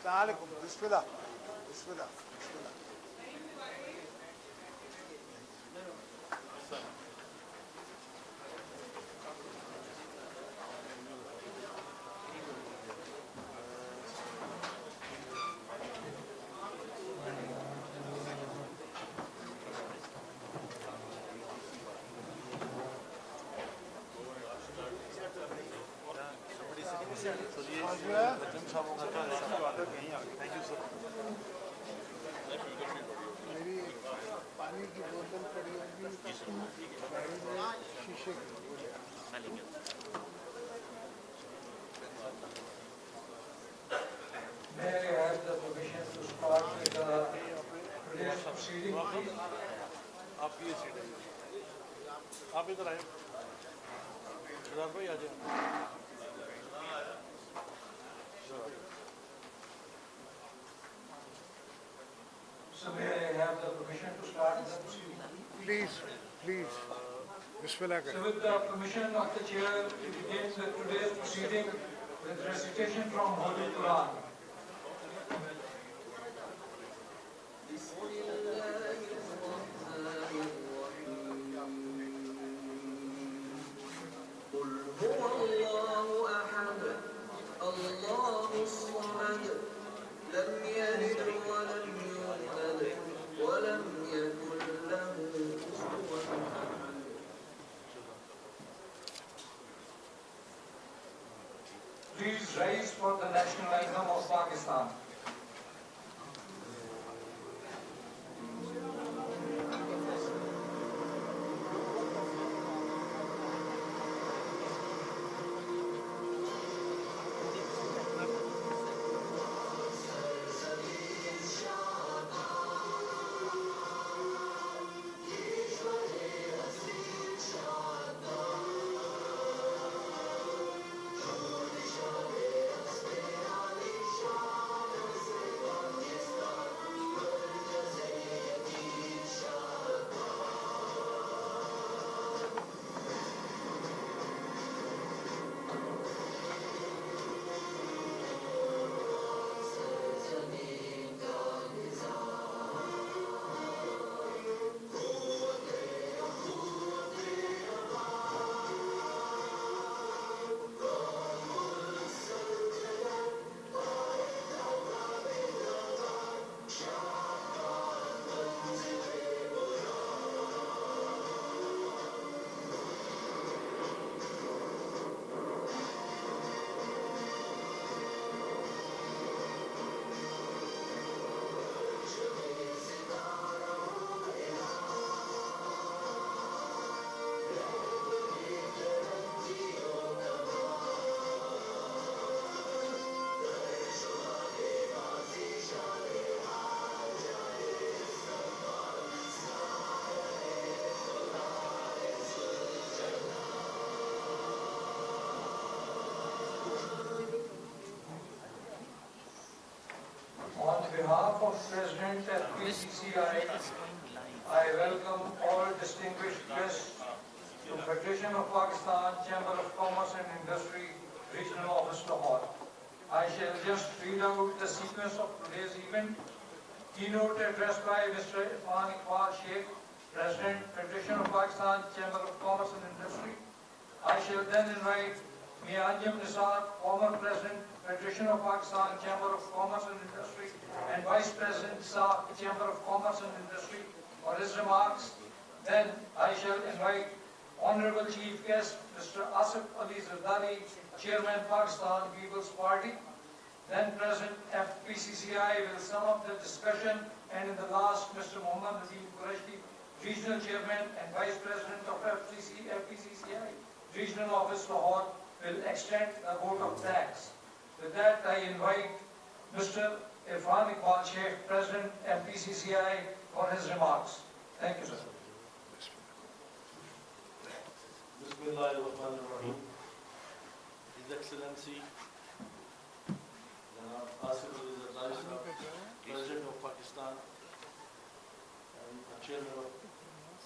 السلام علیکم. بسم اللہ. بسم اللہ. بسم اللہ. میری پانی کی بوتل پڑی ہوگی گاڑی میں شیشے کی. May I have the permission to start with today's proceeding, please? آپ کی یہ سیٹ ہے, آپ ادھر آئے. شہزاد بھائی آ جائیں. So may I have the permission to start the proceeding? Please please. بسم اللہ So کریں. with the permission of the chair, we begin with today's proceeding with recitation from Holy Quran. Please rise for the national anthem of Pakistan. On behalf of President of PCCI, I welcome all distinguished guests to Federation of Pakistan Chamber of Commerce and Industry Regional Office Lahore. I shall just read out the sequence of today's event. Keynote address by Mr. Asif Ali Sheikh, President, Federation of Pakistan Chamber of Commerce and Industry. I shall then invite Mianjam Nisar, former President, Federation of Pakistan Chamber of Commerce and Industry, and Vice President SAC, Chamber of Commerce and Industry, for his remarks. Then I shall invite Honorable Chief Guest, Mr. Asif Ali Zardari, Chairman, Pakistan People's Party. Then President FPCCI will sum up the discussion, and in the last, Mr. Mohammad Nadeem Qureshi, Regional Chairman and Vice President of FPCCI, Regional Office Lahore, will extend a vote of thanks. With that, I invite Mr. Irfan Iqbal Sheikh, President FPCCI, for his remarks. Thank you, sir. Bismillahirrahmanirrahim. His Excellency Asif Ali Zardari, President of Pakistan and Chairman of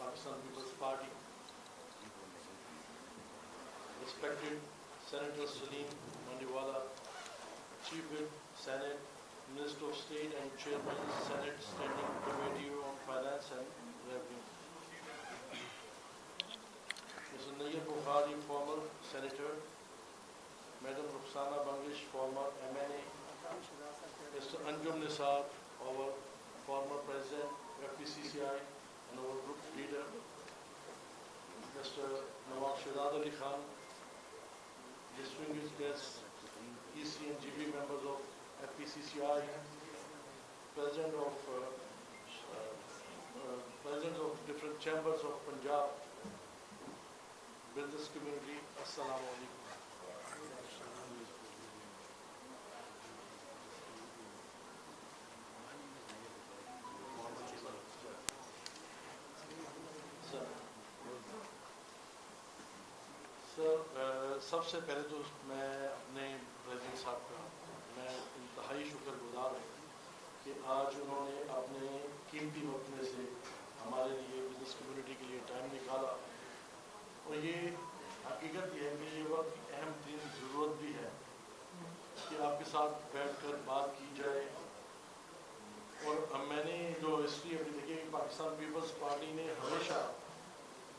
Pakistan People's Party, respected Senator Salim Mandiwala, Chief Whip, Senate, Minister of State and Chairman Senate Standing Committee on Finance and Revenue. Mr. Nayyar Bukhari, former Senator. Madam Rukhsana Bangish, former MNA. Mr. Anjum Nisar, our former President, FPCCI, and our group leader. Mr. Nawab Shahzad Ali Khan, distinguished guests, EC and GB members of FPCCI, President of different chambers of Punjab, business community, Assalamu Alaikum. سب سے پہلے تو میں اپنے president صاحب کا میں انتہائی شکر گزار ہوں کہ آج انہوں نے اپنے قیمتی وقت میں سے ہمارے لیے بزنس کمیونٹی کے لیے ٹائم نکالا، اور یہ حقیقت یہ ہے کہ یہ وقت اہم ترین ضرورت بھی ہے کہ آپ کے ساتھ بیٹھ کر بات کی جائے. اور میں نے جو ہسٹری ابھی دیکھی کہ پاکستان پیپلز پارٹی نے ہمیشہ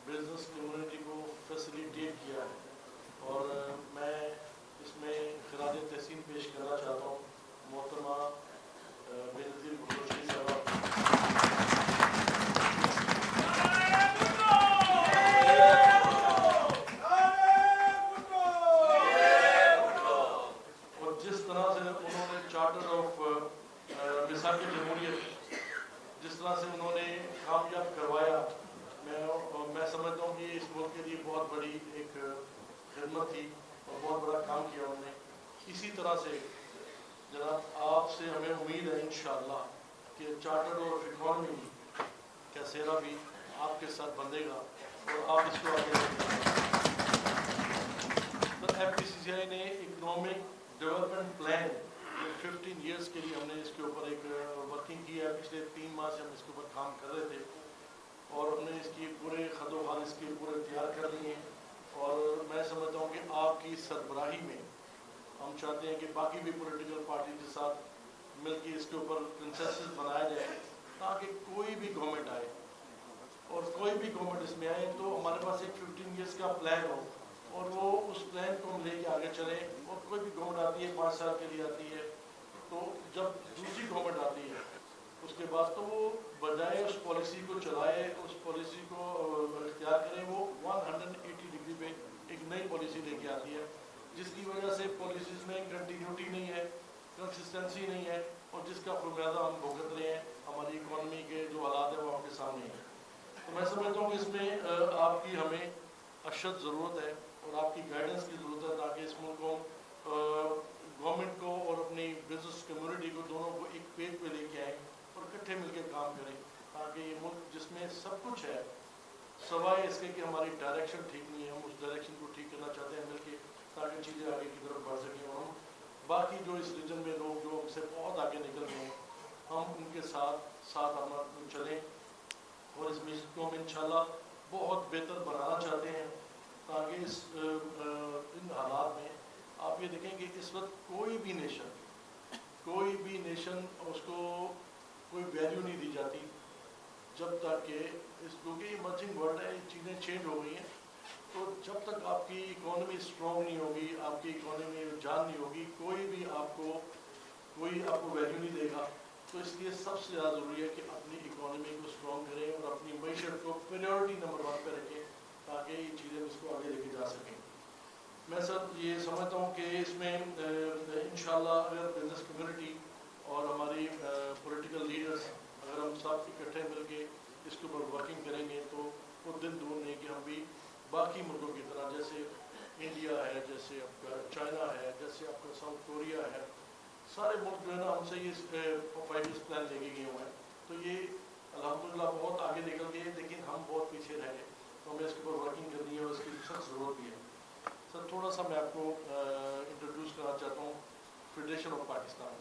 بزنس کمیونٹی کو فیسیلیٹیٹ کیا ہے، اور میں اس میں خراج تحسین پیش کرنا چاہتا ہوں محترمہ بینظیر بلوچی صاحبہ. اور جس طرح سے انہوں نے چارٹر آف مِثاقِ جمہوریت جس طرح سے انہوں نے کامیاب کروایا، میں سمجھتا ہوں کہ اس ملک کے لیے بہت بڑی ایک خدمت تھی اور بہت بڑا کام کیا انہوں نے. اسی طرح سے جناب آپ سے ہمیں امید ہے انشاءاللہ کہ چارٹر آف اکانومی کا سہرا بھی آپ کے ساتھ بندھے گا اور آپ اس کو آگے لے جائیں. ایف پی سی سی آئی نے اکنامک ڈیولپمنٹ پلان 15 ایئرس کے لیے ہم نے اس کے اوپر ایک ورکنگ کی ہے. پچھلے 3 ماہ سے ہم اس کے اوپر کام کر رہے تھے اور ہم نے اس کی پورے خد و خال اس کے پورے تیار کر لیے ہیں. اور میں سمجھتا ہوں کہ آپ کی سربراہی میں ہم چاہتے ہیں کہ باقی بھی پولیٹیکل پارٹی کے ساتھ مل کے اس کے اوپر کنسنسس بنایا جائے تاکہ کوئی بھی گورنمنٹ آئے اور کوئی بھی گورنمنٹ اس میں آئے تو ہمارے پاس ایک 15 ایئرس کا پلان ہو اور وہ اس پلان کو ہم لے کے آگے چلیں. اور کوئی بھی گورنمنٹ آتی ہے 5 سال کے لیے آتی ہے، تو جب دوسری گورنمنٹ آتی ہے اس کے بعد تو وہ بجائے اس پالیسی کو چلائے، اس پالیسی کو اختیار کرے، وہ 180 ڈگری پہ ایک نئی پالیسی لے کے آتی ہے جس کی وجہ سے پالیسیز میں کنٹینیوٹی نہیں ہے، کنسسٹنسی نہیں ہے، اور جس کا خمیازہ ہم بھگت رہے ہیں. ہماری اکانومی کے جو حالات ہیں وہ آپ کے سامنے ہیں. تو میں سمجھتا ہوں کہ اس میں آپ کی ہمیں اشد ضرورت ہے اور آپ کی گائیڈنس کی ضرورت ہے تاکہ اس ملک کو گورنمنٹ کو اور اپنی بزنس کمیونٹی کو دونوں کو ایک پیج پہ لے کے آئیں اور اکٹھے مل کے کام کریں تاکہ یہ ملک جس میں سب کچھ ہے سوائے اس کے کہ ہماری ڈائریکشن ٹھیک نہیں ہے، ہم اس ڈائریکشن کو ٹھیک کرنا چاہتے ہیں مل کے تاکہ چیزیں آگے کی طرف بڑھ سکیں. اور ہم باقی جو اس ریجن میں لوگ جو ہم سے بہت آگے نکل گئے ہیں ہم ان کے ساتھ ہم چلیں اور اس مشن کو ہم انشاءاللہ بہت بہتر بنانا چاہتے ہیں تاکہ ان حالات میں آپ یہ دیکھیں کہ اس وقت کوئی بھی نیشن اس کو کوئی ویلیو نہیں دی جاتی جب تک کہ اس کیونکہ یہ مرجنگ ورلڈ ہے، چیزیں چینج ہو گئی ہیں. تو جب تک آپ کی اکانومی اسٹرانگ نہیں ہوگی، آپ کی اکانومی میں جان نہیں ہوگی، کوئی آپ کو ویلیو نہیں دے گا. تو اس لیے سب سے زیادہ ضروری ہے کہ اپنی اکانومی کو اسٹرانگ کریں اور اپنی معیشت کو پریورٹی نمبر 1 پہ رکھیں تاکہ یہ چیزیں اس کو آگے لے کے جا سکیں. میں سر یہ سمجھتا ہوں کہ اس میں انشاءاللہ اگر بزنس کمیونٹی اور ہماری پولیٹیکل لیڈرز اگر ہم سب اکٹھے مل کے اس کے اوپر ورکنگ کریں گے تو وہ دن دور نہیں کہ ہم بھی باقی ملکوں کی طرح جیسے انڈیا ہے، جیسے آپ کا چائنا ہے، جیسے آپ کا ساؤتھ کوریا ہے، سارے ملک جو ہے نا ہم سے یہ 5 ایئرس پلان لے کے گئے ہوئے ہیں. تو یہ الحمدللہ بہت آگے نکل گئے لیکن ہم بہت پیچھے رہ گئے. تو ہمیں اس کے اوپر ورکنگ کرنی ہے اور اس کی سخت ضرورت بھی ہے. سر تھوڑا سا میں آپ کو انٹروڈیوس کرنا چاہتا ہوں federation of Pakistan.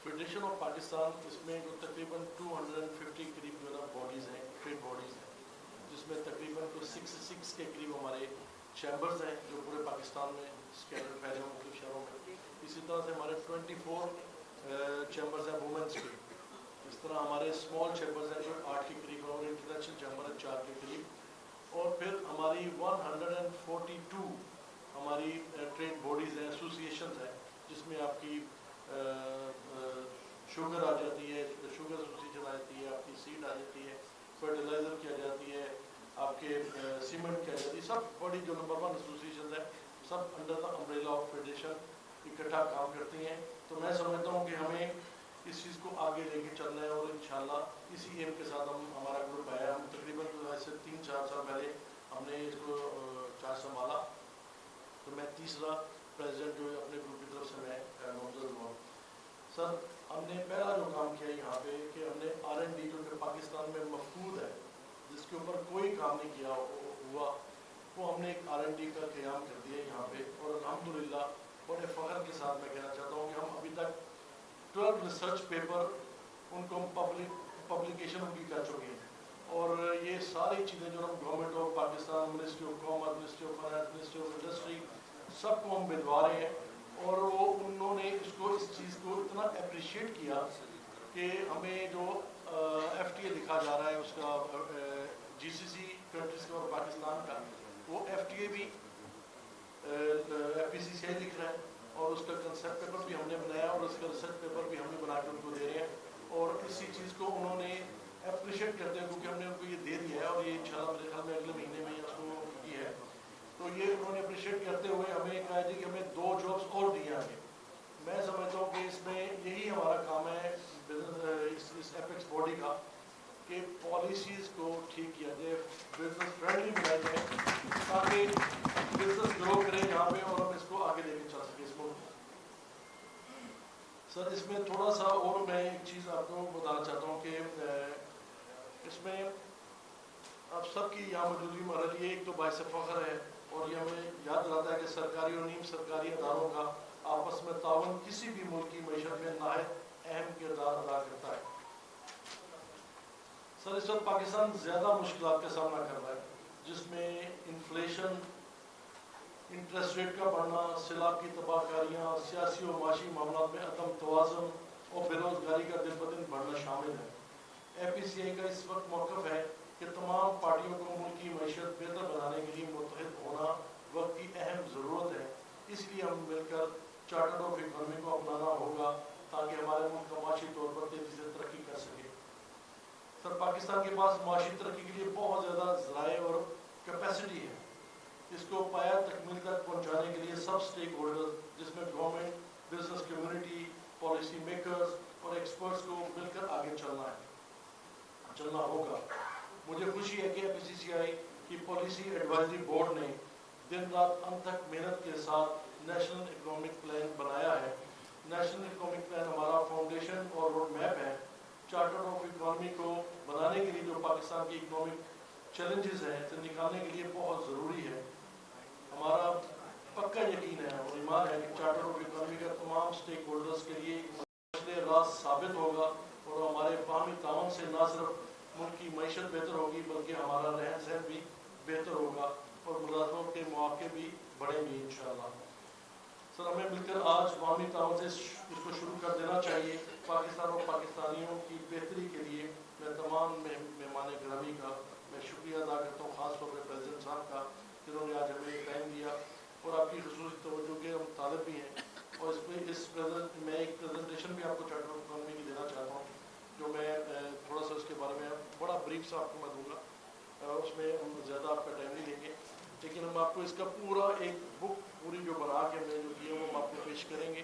Federation of Pakistan اس میں جو تقریباً 250 قریب جو ہے نا باڈیز ہیں، ٹریڈ باڈیز ہیں، جس میں تقریباً 66 کے قریب ہمارے چیمبرز ہیں جو پورے پاکستان میں اسکیٹر پھیلے ہیں مختلف شہروں میں. اسی طرح سے ہمارے 24 चैम्बर्स हैं वुमेंस के, इस तरह हमारे स्मॉल चैम्बर्स हैं जो 8 के करीब और इंटरनेशनल चैम्बर है 4 के करीब, और फिर हमारी 142 हमारी ट्रेड बॉडीज़ हैं, एसोसिएशंस हैं, जिसमें आपकी शुगर आ जाती है, शुगर एसोसिएशन आ जाती है, आपकी सीड आ जाती है, फर्टिलाइज़र की आ जाती है, आपके सीमेंट की आ जाती है, सब बड़ी जो नंबर 1 एसोसिएशन है सब under the umbrella of federation इकट्ठा काम करती हैं। तो मैं समझता हूँ कि हमें इस चीज़ को आगे लेके चलना है और इंशाल्लाह इसी एम के साथ हमारा ग्रुप आया। हम तकरीबन ऐसे 3-4 साल पहले हमने इसको चार्ज संभाला, तो मैं तीसरा प्रेसिडेंट जो है अपने ग्रुप की तरफ से मैं नामजद हुआ। सर हमने पहला जो काम किया यहाँ पे कि हमने R&D जो कि पाकिस्तान में मफकूद है, जिसके ऊपर कोई काम नहीं किया हुआ, वो हमने एक R&D का क़याम कर दिया यहाँ पे। और अल्हम्दुलिल्लाह बड़े फ़ख्र के साथ मैं कहना चाहता हूँ कि हम अभी तक 12 रिसर्च पेपर उनको हम पब्लिकेशन उनकी कर चुके हैं। और ये सारी चीज़ें जो हम government of Pakistan, ministry of commerce, ministry of finance, ministry of industry, सबको हम भिजवा रहे हैं। और वो उन्होंने इसको इस चीज़ को इतना अप्रिशिएट किया कि हमें जो FTA लिखा जा रहा है उसका GCC कंट्रीज़ का और पाकिस्तान का, वो FTA भी FPCCI लिख रहा है और उसका कंसेप्ट पेपर भी हमने बनाया और उसका रिसर्च पेपर भी हमने बना के उनको दे रहे हैं। और इसी चीज़ को उन्होंने अप्रिशिएट करते हैं क्योंकि हमने उनको ये दे दिया है और ये इंशाल्लाह मेरे ख्याल में अगले महीने में ही उसको की है। तो ये उन्होंने अप्रिशिएट करते हुए हमें कहा जी कि हमें 2 जॉब्स और दिए आगे। मैं समझता हूँ कि इसमें यही हमारा काम है इस एपेक्स बॉडी का कि पॉलिसीज़ को ठीक किया जाए, बिजनेस फ्रेंडली बनाया जाए ताकि बिजनेस ग्रो करे यहाँ पे और हम इसको आगे लेके चल सके इस मुल्क को। सर इसमें थोड़ा सा और मैं एक चीज़ आपको बताना चाहता हूँ कि इसमें आप सबकी यहाँ मौजूदगी में रही है, एक तो बाइस फ़ख्र है और ये हमें याद दिलाता है कि सरकारी और नीम सरकारी अदारों का आपस में ताउन किसी भी मुल्क की मईशत में नहायत अहम किरदार अदा करता है। सर इस वक्त पाकिस्तान ज़्यादा मुश्किलात का सामना कर रहा है, जिसमें इन्फ्लेशन, इंटरेस्ट रेट का बढ़ना, सैलाब की तबाहकारियाँ, सियासी और माशी मामलों में अदम तवाज़ुन और बेरोज़गारी का दिन ब दिन बढ़ना शामिल है। FPCI का इस वक्त मौक़िफ़ है कि तमाम पार्टियों को मुल्क की मईशत बेहतर बनाने के लिए मुत्तहिद होना वक्त की अहम ज़रूरत है। इसलिए हम मिलकर चार्टर ऑफ इकॉनमी को अपनाना होगा ताकि हमारे मुल्क का माशी तौर पर तेज़ी से तरक्की कर सके। सर पाकिस्तान के पास माशी तरक्की के लिए बहुत ज़्यादा ज़राए और कैपेसिटी है। इसको पाया तकमील तक पहुँचाने के लिए सब स्टेक होल्डर्स जिसमें government, business community, policy makers और एक्सपर्ट्स को मिलकर आगे चलना होगा। मुझे खुशी है कि FPCCI की पॉलिसी एडवाइजरी बोर्ड ने दिन रात अनथक मेहनत के साथ नेशनल इकोनॉमिक प्लान बनाया है। नेशनल इकोनॉमिक प्लान हमारा फाउंडेशन और रोड मैप है। चार्टर ऑफ इकोनॉमी को बनाने के लिए जो पाकिस्तान की इकोनॉमिक चैलेंजेस हैं इसे निकालने के लिए बहुत ज़रूरी है। हमारा पक्का यकीन है और ईमान है कि चार्टर ऑफ इकोनॉमी का तमाम स्टेक होल्डर्स के लिए मसले राज साबित होगा और हमारे बाहमी ताउन से न सिर्फ मुल्क की मईशत बेहतर होगी बल्कि हमारा रहन सहन भी बेहतर होगा और मुलाजमत के मौके भी बढ़ेंगे इंशाअल्लाह। सर हमें मिलकर आज बाहमी ताउन से इसको शुरू कर देना चाहिए। पाकिस्तान और पाकिस्तानियों की बेहतरी के लिए मैं तमाम मेहमान गिरामी का मैं शुक्रिया अदा करता हूँ, ख़ास तौर पर प्रेसिडेंट साहब का जिन्होंने आज हमें एक टाइम दिया और आपकी ख़ुसूसी तवज्जो के हम तालिब भी हैं। और मैं एक प्रेजेंटेशन भी आपको चार्टर ऑफ इकोनॉमी की देना चाहता हूँ जो मैं थोड़ा सा उसके बारे में बड़ा ब्रीफ सा आपको मैं दूँगा, उसमें हम ज़्यादा आपका टाइम नहीं लेंगे, लेकिन हम आपको इसका पूरा एक बुक पूरी जो बना के हमने जो की है वो हम आपको पेश करेंगे।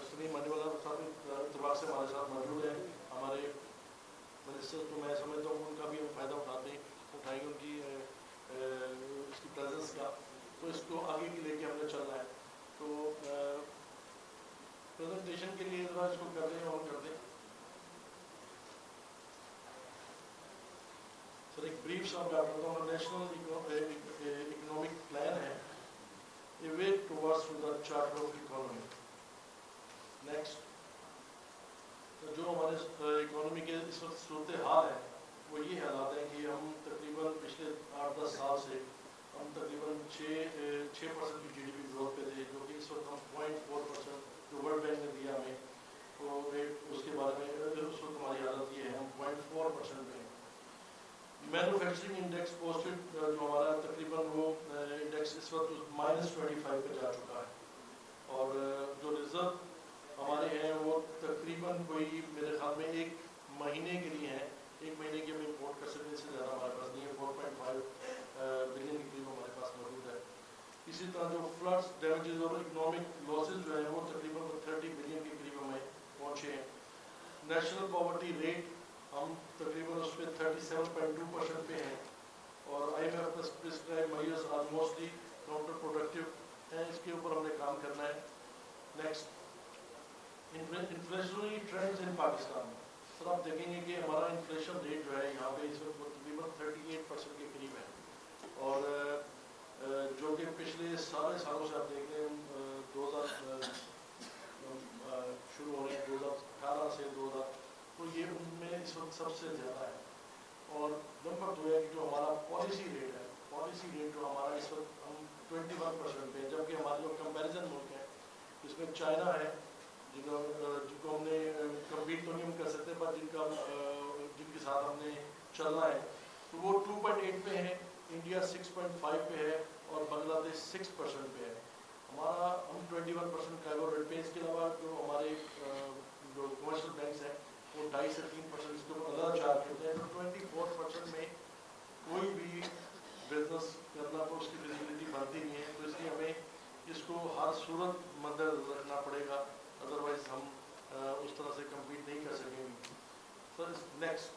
सलीम मनीवाला साहब इतबार से हमारे साथ मौजूद हैं, हमारे मिनिस्टर तो मैं समझता हूँ उनका भी हम फ़ायदा उठाएंगे उनकी इसकी प्रेजेंस का। तो इसको आगे की लेके हमने चलना है। तो प्रेजेंटेशन के लिए ज़रा इसको कर दें और कर दें। सर एक ब्रीफ सा मैं आपको बताऊँ, नेशनल इकोनॉमिक प्लान है a way towards the charter of economy. Next तो जो हमारे इकोनॉमी के इस वक्त सूरत हाल है वो ये हालात है कि हम तकरीबन पिछले 8-10 साल से हम तकरीबन 6% की GDP ग्रोथ पे थे, जो कि इस वक्त हम 0.4% जो वर्ल्ड बैंक ने दिया हमें, तो -25 पे जा चुका है। और जो रिजर्व हमारे हैं वो तकरीबन कोई मेरे ख्याल में एक महीने के लिए हैं, एक महीने की हम इम्पोर्ट कर सकते हैं, इससे ज़्यादा हमारे पास नहीं है। 4.5 बिलियन के करीब हमारे पास मौजूद है। इसी तरह जो फ्लड्स, डैमेजेस और इकोनॉमिक लॉसेज जो है वो तकरीबन 30 बिलियन के करीब हमें पहुँचे हैं। नेशनल पॉवर्टी रेट हम तकरीबन उस पर 37.2% पे हैं, और IMF का prescribe measures are mostly counter productive हैं, इसके ऊपर हमने काम करना है। Next, inflationary trends in Pakistan. Sir आप देखेंगे कि हमारा इन्फ्लेशन रेट जो है यहाँ पे इस वक्त तकरीबन 38% के करीब है, और जो कि पिछले सारे सालों से आप देख रहे हैं 2000 शुरू हो रहे हैं 2018 से 2000, तो ये उनमें इस वक्त सबसे ज़्यादा है। और नंबर 2 है कि जो हमारा पॉलिसी रेट है, पॉलिसी रेट जो हमारा इस वक्त हम 21% पे है, जबकि हमारे जो कंपैरिजन मुल्क हैं जिसमें चाइना है, जिनको हमने कम्पीट तो नहीं हम कर सकते, पर जिनके साथ हमने चलना है, तो वो 2.8 पे है, इंडिया 6.5 पे है, और बांग्लादेश 6% पे है। हमारा हम 21% का रेट पे। इसके अलावा जो हमारे जो कमर्शियल बैंक्स हैं वो 2.5 से 3% इसके ऊपर अलग चार्ज करते हैं। तो 24% में कोई भी बिजनेस करना तो उसकी फिजिबिलिटी बनती नहीं है, तो इसलिए हमें इसको हर सूरत मद्देनजर रखना पड़ेगा, अदरवाइज हम उस तरह से कम्पीट नहीं कर सकेंगे। सर नेक्स्ट,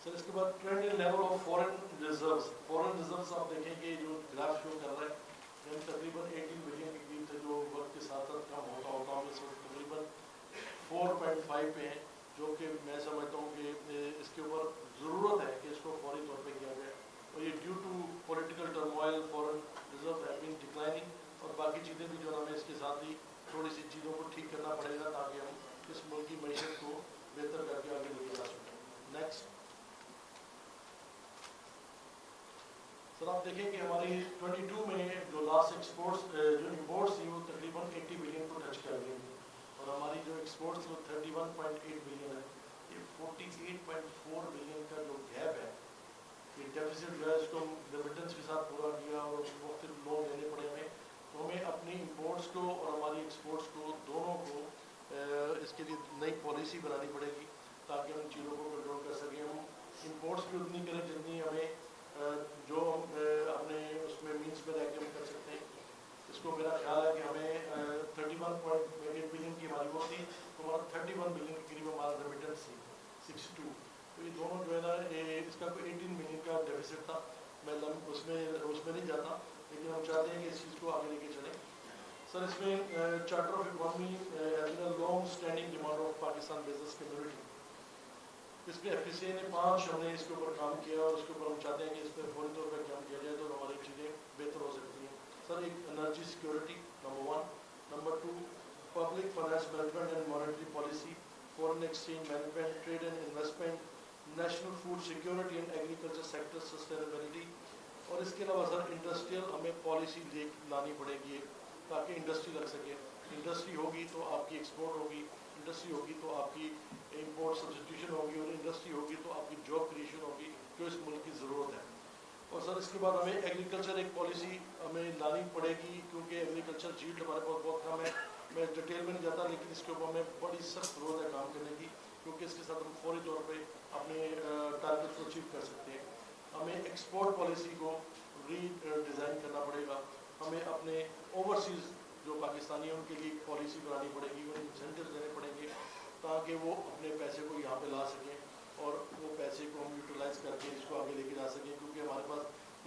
सर इसके बाद trend in level of foreign reserves. Foreign reserves आप देखेंगे जो ग्राफ शो कर रहा है, हम तकरीबन 18 बिलियन के करीब थे, जो वक्त के साथ साथ कम होता होता हम इस वक्त तकरीबन 4.5 पे हैं, जो कि मैं समझता हूँ कि इसके ऊपर ज़रूरत है कि इसको फौरी तौर पे किया जाए। और ये due to political turmoil foreign reserve have been declining, और बाकी चीज़ें भी जो हमें इसके साथ ही थोड़ी सी चीज़ों को ठीक करना पड़ेगा ताकि हम इस मुल्क की मैशत को बेहतर करके आगे लेके जा सकें। नेक्स्ट, सर आप देखें कि हमारी 22 में जो लास्ट एक्सपोर्ट्स जो इम्पोर्ट्स थी वो तकरीबन 80 बिलियन को टच कर गई थी, और हमारी जो एक्सपोर्ट्स वो 31.8 बिलियन है। ये 48.4 बिलियन का जो गैप है, ये डेफिसिट जो है इसको हम रेमिटेंस के साथ पूरा किया और मुख्तलिफ लोन देने पड़े हमें। तो हमें अपनी इम्पोर्ट्स को और हमारी एक्सपोर्ट्स को दोनों को इसके लिए नई पॉलिसी बनानी पड़ेगी ताकि हम चीज़ों को कंट्रोल कर सकें। हम इम्पोर्ट्स भी उतनी करें जितनी हमें जो अपने उसमें मीन्स में रह के हम कर सकते हैं। इसको मेरा ख्याल है कि हमें 31.8 बिलियन की हमारी वो थी, तो हमारा 31 बिलियन के करीब हमारा रेमिटेंस थी 62। तो ये दोनों जो है ना, इसका कोई 18 बिलियन का डेफिसिट था। मैं उसमें नहीं जाता, लेकिन हम चाहते हैं कि इस चीज़ को आगे लेके चलें। सर इसमें charter of economy as a long standing demand of Pakistan business community, इस पर FPCA ने 5 हमने इसके ऊपर काम किया, और उसके ऊपर हम चाहते हैं कि इस पर फौरी तौर पर काम किया जाए तो हमारी चीज़ें बेहतर हो सकती हैं। सर एक energy security number 1, number 2 public finance management and monetary policy, foreign exchange management, trade and investment, national food security and agriculture sector sustainability. और इसके अलावा सर इंडस्ट्रियल हमें पॉलिसी लानी पड़ेगी ताकि इंडस्ट्री लग सके। इंडस्ट्री होगी तो आपकी एक्सपोर्ट होगी, इंडस्ट्री होगी तो आपकी इम्पोर्ट सब्स्टिट्यूशन होगी, और इंडस्ट्री होगी तो आपकी जॉब क्रिएशन होगी जो इस मुल्क की ज़रूरत है। और सर इसके बाद हमें एग्रीकल्चर एक पॉलिसी हमें लानी पड़ेगी, क्योंकि एग्रीकल्चर यील्ड हमारे पास बहुत कम है। मैं डिटेल में नहीं जाता, लेकिन इसके ऊपर हमें बड़ी सख्त ज़रूरत है काम करने की, क्योंकि इसके साथ हम फौरी तौर पर अपने टारगेट को अचीव कर सकते हैं। हमें एक्सपोर्ट पॉलिसी को रीडिज़ाइन करना पड़ेगा। हमें अपने ओवरसीज़ जो पाकिस्तानी हैं उनके लिए पॉलिसी बनानी पड़ेगी, उन्हें इंसेंटिव देने पड़ेंगे ताकि वो अपने पैसे को यहाँ पे ला सकें और वो पैसे को हम यूटिलाइज करके इसको आगे लेके जा सकें। क्योंकि हमारे पास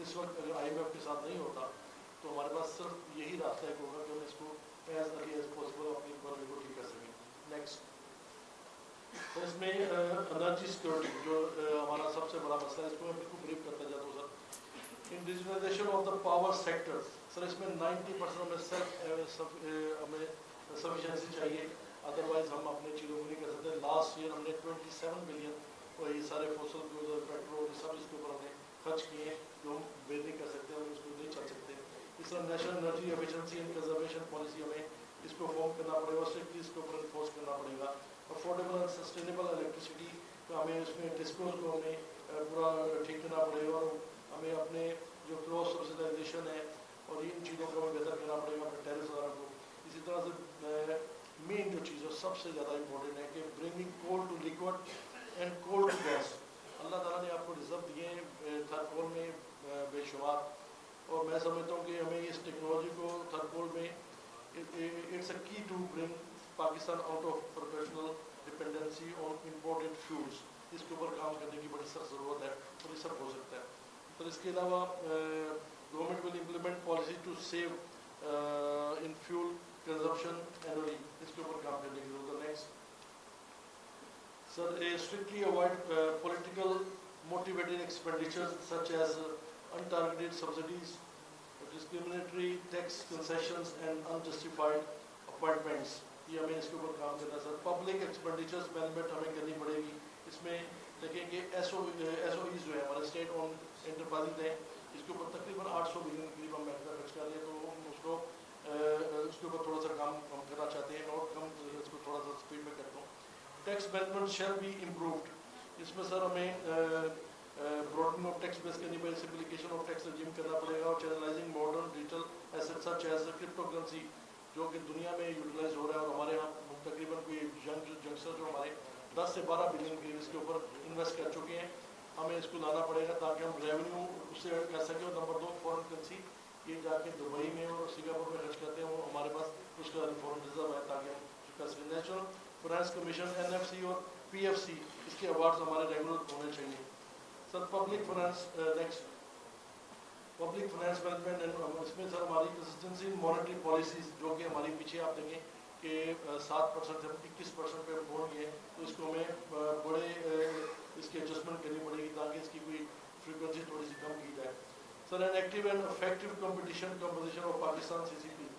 इस वक्त अगर IMF के साथ नहीं होता तो हमारे पास सिर्फ यही रास्ता है होगा कि हम इसको एज अर्ली एज पॉसिबल अपनी इकोनॉमी को ठीक कर सकें। नेक्स्ट, तो इसमें एनर्जी सिक्योरिटी जो हमारा सबसे बड़ा मसला है, इसको मैं बिल्कुल ब्रीफ करता जाता हूँ sir. Indigenisation of the power sectors, sir इसमें 90% हमें सफिशेंसी चाहिए, अदरवाइज हम अपने चीज़ों को नहीं कर सकते। लास्ट ईयर हमने 27 बिलियन और ये सारे फॉसल फ्यूल पेट्रोल सब इसके ऊपर हमने खर्च किए हैं, जो हम बेर नहीं कर सकते, हम इसको नहीं चल सकते। इस तरह national energy efficiency and conservation policy हमें इसको फॉर्म करना पड़ेगा, स्ट्रिक्टली इसके ऊपर इन्फोर्स करना पड़ेगा। अफोर्डेबल एंड सस्टेनेबल इलेक्ट्रिसिटी तो हमें इसमें डिस्कोज को हमें पूरा ठीक करना पड़ेगा, और हमें अपने जो क्रॉस सब्सिडाइजेशन है اور इन चीज़ों को हमें बेहतर करना पड़ेगा अपने टेरिस वगैरह को। इसी तरह से मेन जो चीज़ है सबसे ज़्यादा इम्पोर्टेंट है कि bringing coal to liquid and coal to gas. Allah ताला ने आपको रिजर्व दिए हैं थर्कोल में बेशुमार, और मैं समझता हूँ कि हमें इस टेक्नोलॉजी को थर्कोल में it's a key to bring Pakistan out of professional dependency on imported fuels. इसके ऊपर काम करने की बड़ी सख्त ज़रूरत है और ये सब हो सकता है। तो इसके अलावा government will implement policy to save in fuel consumption annually, इसके ऊपर काम करने की जरूरत है। Next sir, strictly avoid political motivated expenditures such as untargeted subsidies, discriminatory tax concessions and unjustified appointments। ये हमें इसके ऊपर काम करना है सर। पब्लिक एक्सपेंडिचर्स मैनेजमेंट हमें करनी पड़ेगी। इसमें देखें कि SOEs जो है हमारे स्टेट ऑन एंटरप्राइज हैं, इसके ऊपर तकरीबन 800 बिलियन करीब हम खर्च कर रहे हैं, तो उसको उसके ऊपर थोड़ा सा काम हम करना चाहते हैं और कम इसको थोड़ा सा स्पीड में करता हूँ। Tax management shall be improved, इसमें सर हमें ब्रॉडनिंग ऑफ टैक्स बेस करनी पड़ेगी, सिंप्लीफिकेशन ऑफ टैक्स रजीम करना पड़ेगा और channelizing modern digital asset such as crypto currency जो कि दुनिया में यूटिलाइज हो रहा है, और हमारे यहाँ तकरीबन कोई यंगस्टर जो हमारे 10 से 12 बिलियन करीब इसके ऊपर इन्वेस्ट कर चुके हैं। हमें इसको लाना पड़ेगा ताकि हम रेवेन्यू उससे अर्न कर सकें। और नंबर 2 फॉरेन करेंसी, ये जाके दुबई में और सिंगापुर में खर्च करते हैं, वो हमारे पास उसका फॉरेन रिजर्व है ताकि हम कर सकें। नेशनल फाइनेंस कमीशन NFC और PFC इसके अवार्ड्स हमारे रेगुलर होने चाहिए sir. Public finance next public finance management and इसमें सर हमारी कंसिस्टेंसी इन मॉनेटरी पॉलिसीज जो कि हमारी पीछे आप देखें कि 7% से 21% पे पहुँच गए, तो इसको हमें बड़े इसकी एडजस्टमेंट करनी पड़ेगी ताकि इसकी कोई फ्रीक्वेंसी थोड़ी सी कम की जाए sir. An active and effective competition composition of Pakistan CCP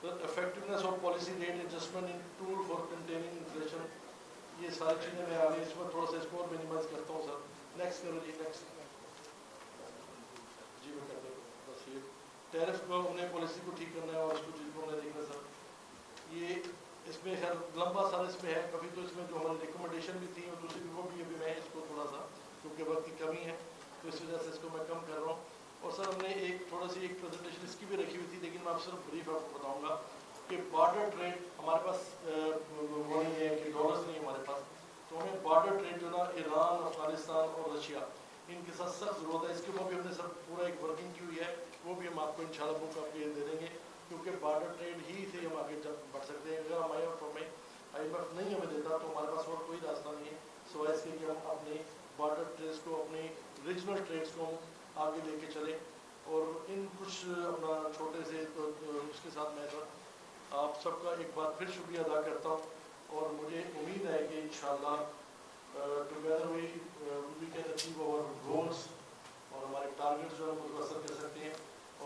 sir. Effectiveness of policy rate adjustment in tool for containing inflation, ये सारी चीज़ें मैं आ रही इसमें थोड़ा सा इसको और मिनिमाइज करता हूँ सर। नेक्स्ट करो जी, नेक्स्ट जी मैं कर देता हूँ बस। ये टैरिफ को हमने पॉलिसी को ठीक करना है और उसको चीज़ को हमने देखना सर। ये इसमें खैर लंबा साल इसमें है, कभी तो इसमें जो हमारी रिकमेंडेशन भी थी और दूसरी भी वो भी अभी मैं इसको थोड़ा सा क्योंकि वक्त की कमी है तो इस वजह से इसको मैं कम कर रहा हूँ। और सर हमने एक थोड़ा सी एक प्रेजेंटेशन इसकी भी रखी हुई थी, लेकिन मैं आप सिर्फ ब्रीफ आपको बताऊँगा कि बॉर्डर ट्रेड हमारे पास वो नहीं है कि डॉलर्स नहीं है हमारे पास, तो हमें बॉर्डर ट्रेड जो ना ईरान, अफगानिस्तान और रशिया इनके साथ सख्त ज़रूरत है। इसके ऊपर भी हमने सब पूरा एक वर्किंग की हुई है, वो भी हम आपको इंशाल्लाह बुक आपके दे देंगे, क्योंकि बॉर्डर ट्रेड ही से हम आगे बढ़ सकते हैं। अगर हम IMF नहीं हमें देता तो हमारे पास और कोई रास्ता नहीं है सिवाय इसके कि हम अपने बॉर्डर ट्रेड्स को, अपने रीजनल ट्रेड्स को आगे लेके चलें। और इन कुछ अपना छोटे से तो उसके साथ मैं सर आप सबका एक बार फिर शुक्रिया अदा करता हूँ, और मुझे उम्मीद है कि इंशाल्लाह together we can achieve our goals और हमारे टारगेट्स जो है उनको हासिल कर सकते हैं।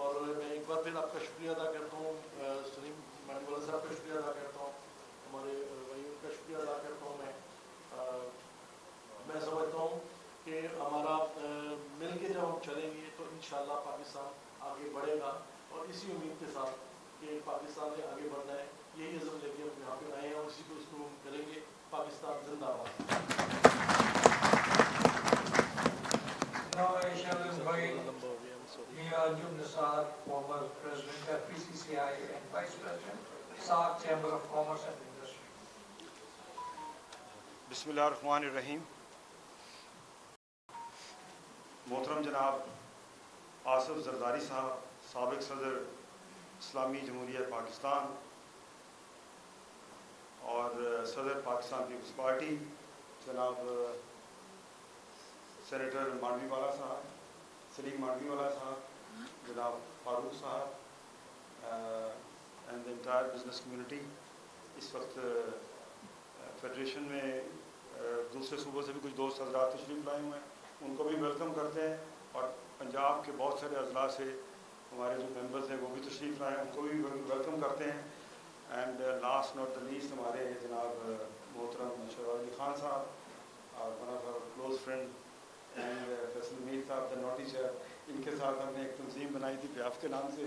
और मैं एक बार फिर आपका शुक्रिया अदा करता हूँ, सलीम मानीवाला साहब का शुक्रिया अदा करता हूँ, हमारे भाइयों का शुक्रिया अदा करता हूँ। मैं समझता हूँ कि हमारा मिल के जब हम चलेंगे तो इंशाल्लाह पाकिस्तान आगे बढ़ेगा, और इसी उम्मीद के साथ कि पाकिस्तान ने आगे बढ़ना है, यही अज़म लेके हम यहाँ पे आए हैं और इसी को इसको हम करेंगे। पाकिस्तान जिंदाबाद। former President of PCCI and Vice President, SAARC Chamber of Commerce and Industry. बिस्मिल्लाहिर्रहमानिर्रहीम। मोहतरम जनाब आसिफ जरदारी साहब, साबिक सदर इस्लामी जमहूरिया पाकिस्तान और सदर पाकिस्तान पीपल्स पार्टी, जनाब सेनेटर मांडवीवाला साहब, सलीम मांडवीवाला साहब, जनाब फारूक साहब and the entire business community. इस वक्त फेडरेशन में दूसरे सूबों से भी कुछ दोस्त हजरात तशरीफ़ लाए हुए हैं, उनको भी वेलकम करते हैं, और पंजाब के बहुत सारे अजला से हमारे जो मेंबर्स हैं वो भी तशरीफ़ लाए हैं, उनको भी वेलकम करते हैं। And last not the least हमारे जनाब मोहतरम असफ अली खान साहब और one of our close friend and Faisal Mir Sahab the naughty chair, इनके साथ हमने एक तंजीम बनाई थी ब्याफ के नाम से,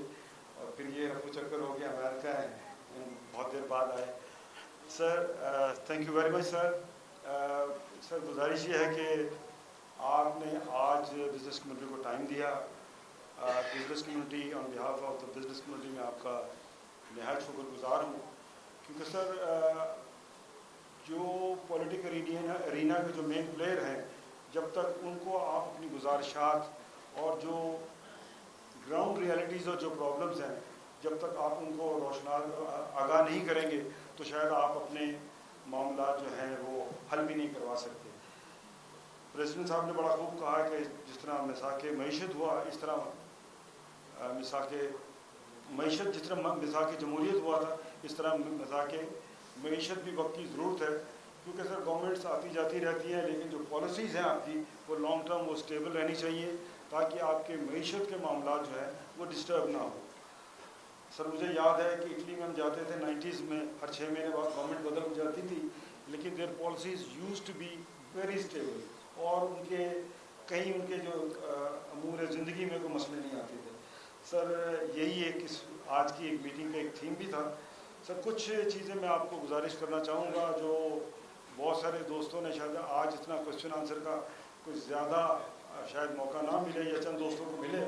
और फिर ये रफू चक्कर हो गया, अमेरिका है, बहुत देर बाद आए। Sir thank you very much sir. Sir गुजारिश ये है कि आपने आज बिजनेस कम्युनिटी को टाइम दिया business community on behalf of the business community में आपका नहायत शुक्रगुजार हूँ, क्योंकि सर जो पॉलिटिकल एरिना के जो मेन प्लेयर हैं, जब तक उनको आप अपनी गुजारिशात और जो ग्राउंड रियलिटीज़ और जो प्रॉब्लम्स हैं, जब तक आप उनको आगाह नहीं करेंगे तो शायद आप अपने मामला जो हैं वो हल भी नहीं करवा सकते। प्रेसिडेंट साहब ने बड़ा खूब कहा कि जिस तरह मिसाक मईशत हुआ, इस तरह मिसाक मईशत जिस तरह मिसाक जमहूरियत हुआ था, इस तरह मिसाक मईशत भी वक्त की ज़रूरत है, क्योंकि सर गवर्नमेंट्स आती जाती रहती हैं, लेकिन जो पॉलिसीज़ हैं आपकी वो लॉन्ग टर्म वो स्टेबल रहनी चाहिए, ताकि आपके मईशत के मामला जो है वो डिस्टर्ब ना हो। सर मुझे याद है कि इटली में हम जाते थे 90s में, हर 6 महीने बाद गवर्नमेंट बदल जाती थी, लेकिन their policies used to be very stable, और उनके कहीं उनके जो अमूर ज़िंदगी में कोई मसले नहीं आते थे। सर यही एक आज की एक मीटिंग का एक थीम भी था। सर कुछ चीज़ें मैं आपको गुजारिश करना चाहूँगा, जो बहुत सारे दोस्तों ने शायद आज इतना क्वेश्चन आंसर का कुछ ज़्यादा शायद मौका ना मिले या चंद दोस्तों को मिले,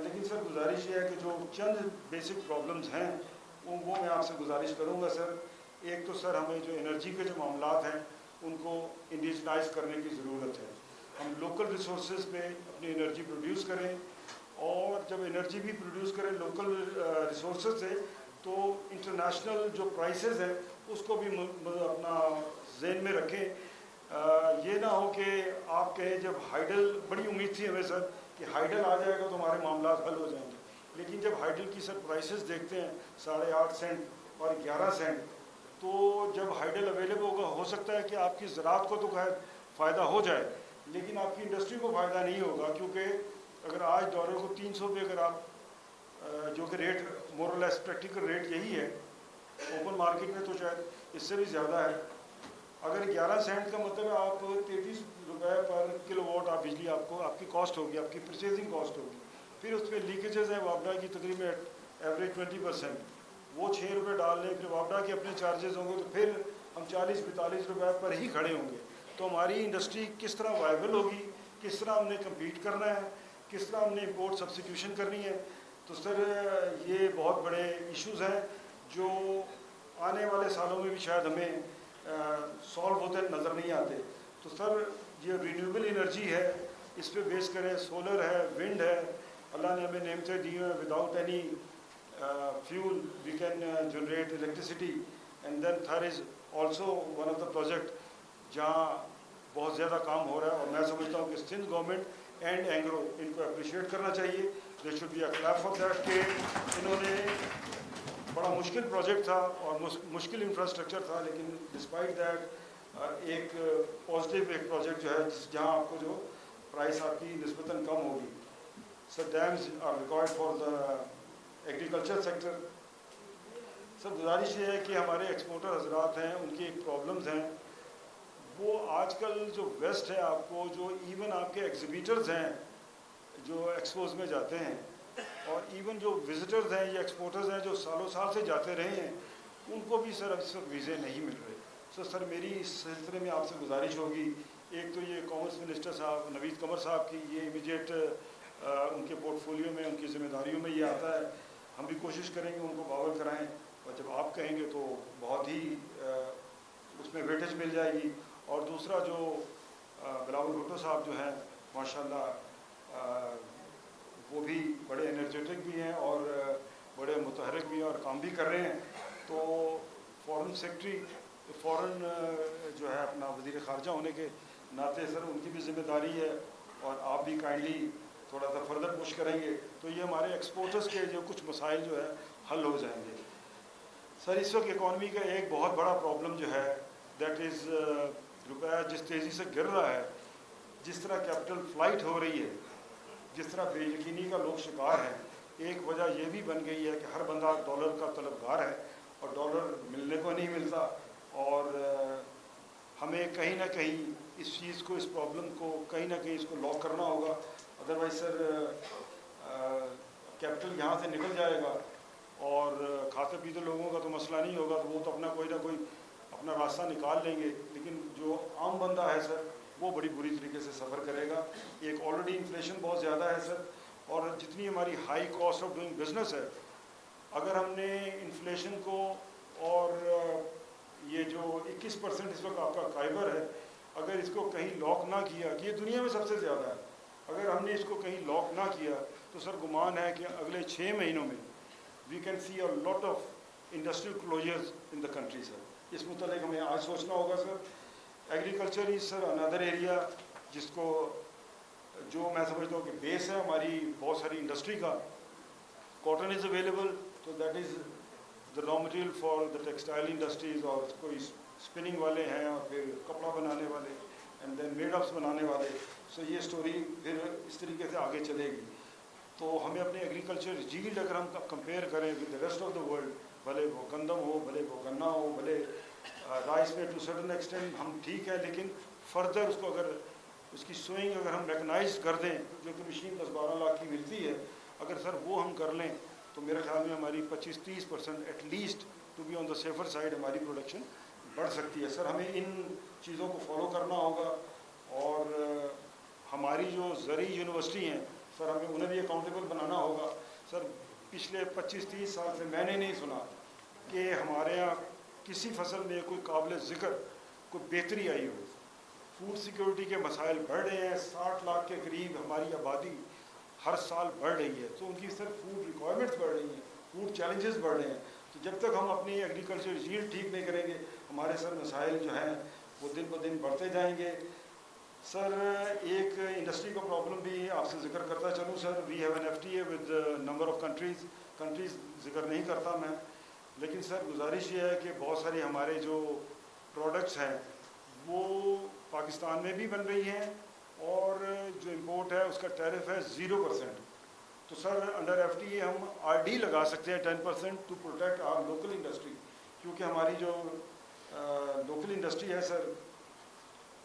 लेकिन सर गुजारिश ये है कि जो चंद बेसिक प्रॉब्लम्स हैं वो मैं आपसे गुजारिश करूँगा। सर एक तो सर हमें जो एनर्जी के जो मामलात हैं उनको इंडिजिनाइज करने की ज़रूरत है। हम लोकल रिसोर्सेज पे अपनी एनर्जी प्रोड्यूस करें, और जब एनर्जी भी प्रोड्यूस करें लोकल रिसोर्सेज से, तो इंटरनेशनल जो प्राइसेस हैं उसको भी अपना ज़हन में रखें। ये ना हो कि आप कहें जब हाइडल, बड़ी उम्मीद थी हमें सर कि हाइडल आ जाएगा तो हमारे मामला हल हो जाएंगे, लेकिन जब हाइडल की सर प्राइसेस देखते हैं 8.5 सेंट और 11 सेंट, तो जब हाइडल अवेलेबल होगा, हो सकता है कि आपकी ज़राअत को तो खैर फ़ायदा हो जाए, लेकिन आपकी इंडस्ट्री को फ़ायदा नहीं होगा, क्योंकि अगर आज डॉलर को 300 पे अगर आप जो कि रेट मोरलेस प्रैक्टिकल रेट यही है ओपन मार्केट में, तो शायद इससे भी ज़्यादा है। अगर 11 सेंट का मतलब है आप 33 रुपये पर किलोवाट आप बिजली आपको आपकी कॉस्ट होगी, आपकी परचेजिंग कॉस्ट होगी। फिर उस पर लीकेजेस हैं वापडा की तकरीबन एवरेज 20%, वो 6 रुपये डाल लें, फिर वापडा के अपने चार्जेस होंगे, तो फिर हम 40-42 रुपये पर ही खड़े होंगे। तो हमारी इंडस्ट्री किस तरह वायबल होगी, किस तरह हमने कम्पीट करना है, किस तरह हमने इंपोर्ट सब्सिट्यूशन करनी है। तो सर ये बहुत बड़े इश्यूज़ हैं जो आने वाले सालों में भी शायद हमें सॉल्व होते नज़र नहीं आते। तो सर ये रिन्यूएबल एनर्जी है, इस पे बेस करें, सोलर है, विंड है, अल्लाह ने हमें नेमतें दी हैं, without any fuel we can generate electricity. And then third is also one of the project जहाँ बहुत ज़्यादा काम हो रहा है, और मैं समझता हूँ कि सिंध गवर्नमेंट एंड एंग्रो इनको अप्रिशिएट करना चाहिए। They should be a clap for that कि इन्होंने बड़ा मुश्किल प्रोजेक्ट था और मुश्किल इंफ्रास्ट्रक्चर था, लेकिन डिस्पाइट दैट एक पॉजिटिव एक प्रोजेक्ट जो है जहाँ आपको जो प्राइस आपकी निस्बतन कम होगी। Sir dams are required for the agriculture sector. Sir गुजारिश ये है कि हमारे एक्सपोर्टर हजरात हैं, उनकी एक प्रॉब्लम्स हैं, वो आजकल जो वेस्ट है आपको, जो इवन आपके एग्जिबिटर्स हैं जो एक्सपोज में जाते हैं, और इवन जो विजिटर्स हैं या एक्सपोर्टर्स हैं जो सालों साल से जाते रहे हैं, उनको भी सर इस वक्त वीज़े नहीं मिल रहे। तो सर मेरी इस सिलसिले में आपसे गुजारिश होगी, एक तो ये कॉमर्स मिनिस्टर साहब नवीद कमर साहब की ये इमीडिएट उनके पोर्टफोलियो में, उनकी जिम्मेदारियों में ये आता है, हम भी कोशिश करेंगे उनको बावल कराएँ, और जब आप कहेंगे तो बहुत ही उसमें वेटेज मिल जाएगी। और दूसरा जो बिलावल भुट्टो साहब जो हैं माशाल्लाह वो भी बड़े एनर्जेटिक भी हैं और बड़े मुतहरिक भी हैं और काम भी कर रहे हैं। तो फॉरेन सेक्रेटरी फॉरेन जो है अपना वज़ीर ख़ारजा होने के नाते सर उनकी भी ज़िम्मेदारी है, और आप भी काइंडली थोड़ा सा फर्दर पुश करेंगे तो ये हमारे एक्सपोर्टर्स के जो कुछ मसाइल जो है हल हो जाएंगे। सर इस वक्त इकॉनमी का एक बहुत बड़ा प्रॉब्लम जो है दैट इज़ रुपया जिस तेज़ी से गिर रहा है, जिस तरह कैपिटल फ़्लाइट हो रही है, जिस तरह बेयकीनी का लोग शिकार हैं, एक वजह यह भी बन गई है कि हर बंदा डॉलर का तलबगार है और डॉलर मिलने को नहीं मिलता, और हमें कहीं ना कहीं इस चीज़ को, इस प्रॉब्लम को कहीं ना कहीं इसको लॉक करना होगा। अदरवाइज सर कैपिटल यहाँ से निकल जाएगा और खाते पीते लोगों का तो मसला नहीं होगा, तो वो तो अपना कोई ना कोई अपना रास्ता निकाल लेंगे, लेकिन जो आम बंदा है सर वो बड़ी बुरी तरीके से सफ़र करेगा। एक ऑलरेडी इन्फ्लेशन बहुत ज़्यादा है सर, اور جتنی ہماری high cost of doing business ہے، اگر ہم نے انفلیشن کو اور یہ جو 21% اس وقت آپ کا فائبر ہے، اگر اس کو کہیں لاک نہ کیا، کہ یہ دنیا میں سب سے زیادہ ہے، اگر ہم نے اس کو کہیں لاک نہ کیا تو سر گمان ہے کہ اگلے 6 مہینوں میں we can see a lot of industrial closures in the country sir. اس متعلق ہمیں آج سوچنا ہوگا سر. ایگریکلچر از سر اندر ایریا جس کو جو میں سمجھتا ہوں کہ بیس ہے ہماری بہت ساری انڈسٹری کا. کاٹن از اویلیبل تو that is the raw material for the textile industries, اور کوئی اسپننگ والے ہیں اور پھر کپڑا بنانے والے اینڈ دین میڈ اپس بنانے والے. سو یہ اسٹوری پھر اس طریقے سے آگے چلے گی. تو ہمیں اپنے ایگریکلچر جیلڈ اگر ہم کمپیئر کریں with the rest of the world, بھلے وہ گندم ہو، بھلے وہ گنا ہو، بھلے رائس میں ٹو سرٹن ایکسٹینٹ ہم ٹھیک ہے، لیکن فردر اس کو اگر اس کی سوئنگ اگر ہم ریکگنائز کر دیں، جو کہ مشین 10-12 لاکھ کی ملتی ہے، اگر سر وہ ہم کر لیں تو میرے خیال میں ہماری 25-30% at least to be on the safer side ہماری پروڈکشن بڑھ سکتی ہے. سر ہمیں ان چیزوں کو فالو کرنا ہوگا، اور ہماری جو زرعی یونیورسٹی ہیں سر ہمیں انہیں بھی اکاؤنٹیبل بنانا ہوگا. سر پچھلے 25-30 سال سے میں نے نہیں سنا کہ ہمارے یہاں کسی فصل میں کوئی قابل ذکر کوئی بہتری آئی ہو. فوڈ سیکورٹی کے مسائل بڑھ رہے ہیں، 60 لاکھ کے قریب ہماری آبادی ہر سال بڑھ رہی ہے، تو ان کی سر فوڈ ریکوائرمنٹس بڑھ رہی ہیں، فوڈ چیلنجز بڑھ رہے ہیں. تو جب تک ہم اپنی ایگریکلچر ییلڈ ٹھیک نہیں کریں گے، ہمارے سر مسائل جو ہیں وہ دن بہ دن بڑھتے جائیں گے. سر ایک انڈسٹری کا پرابلم بھی آپ سے ذکر کرتا چلوں sir. We have an FTA with number of countries ذکر نہیں کرتا میں، لیکن سر گزارش یہ ہے کہ بہت سارے ہمارے جو پروڈکٹس ہیں وہ پاکستان میں بھی بن رہی ہیں، اور جو امپورٹ ہے اس کا ٹیرف ہے 0%. تو سر انڈر FTA ہم RD لگا سکتے ہیں 10% to protect our local industry, کیونکہ ہماری جو لوکل انڈسٹری ہے سر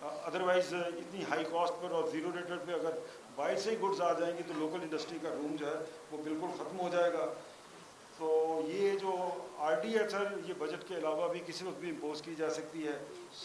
ادروائز اتنی ہائی کاسٹ پر اور زیرو ریٹڈ پہ اگر باہر سے ہی گڈز آ جائیں گی تو لوکل انڈسٹری کا روم جو ہے وہ بالکل ختم ہو جائے گا. تو یہ جو RD ہے سر، یہ بجٹ کے علاوہ بھی کسی وقت بھی امپوز کی جا سکتی ہے.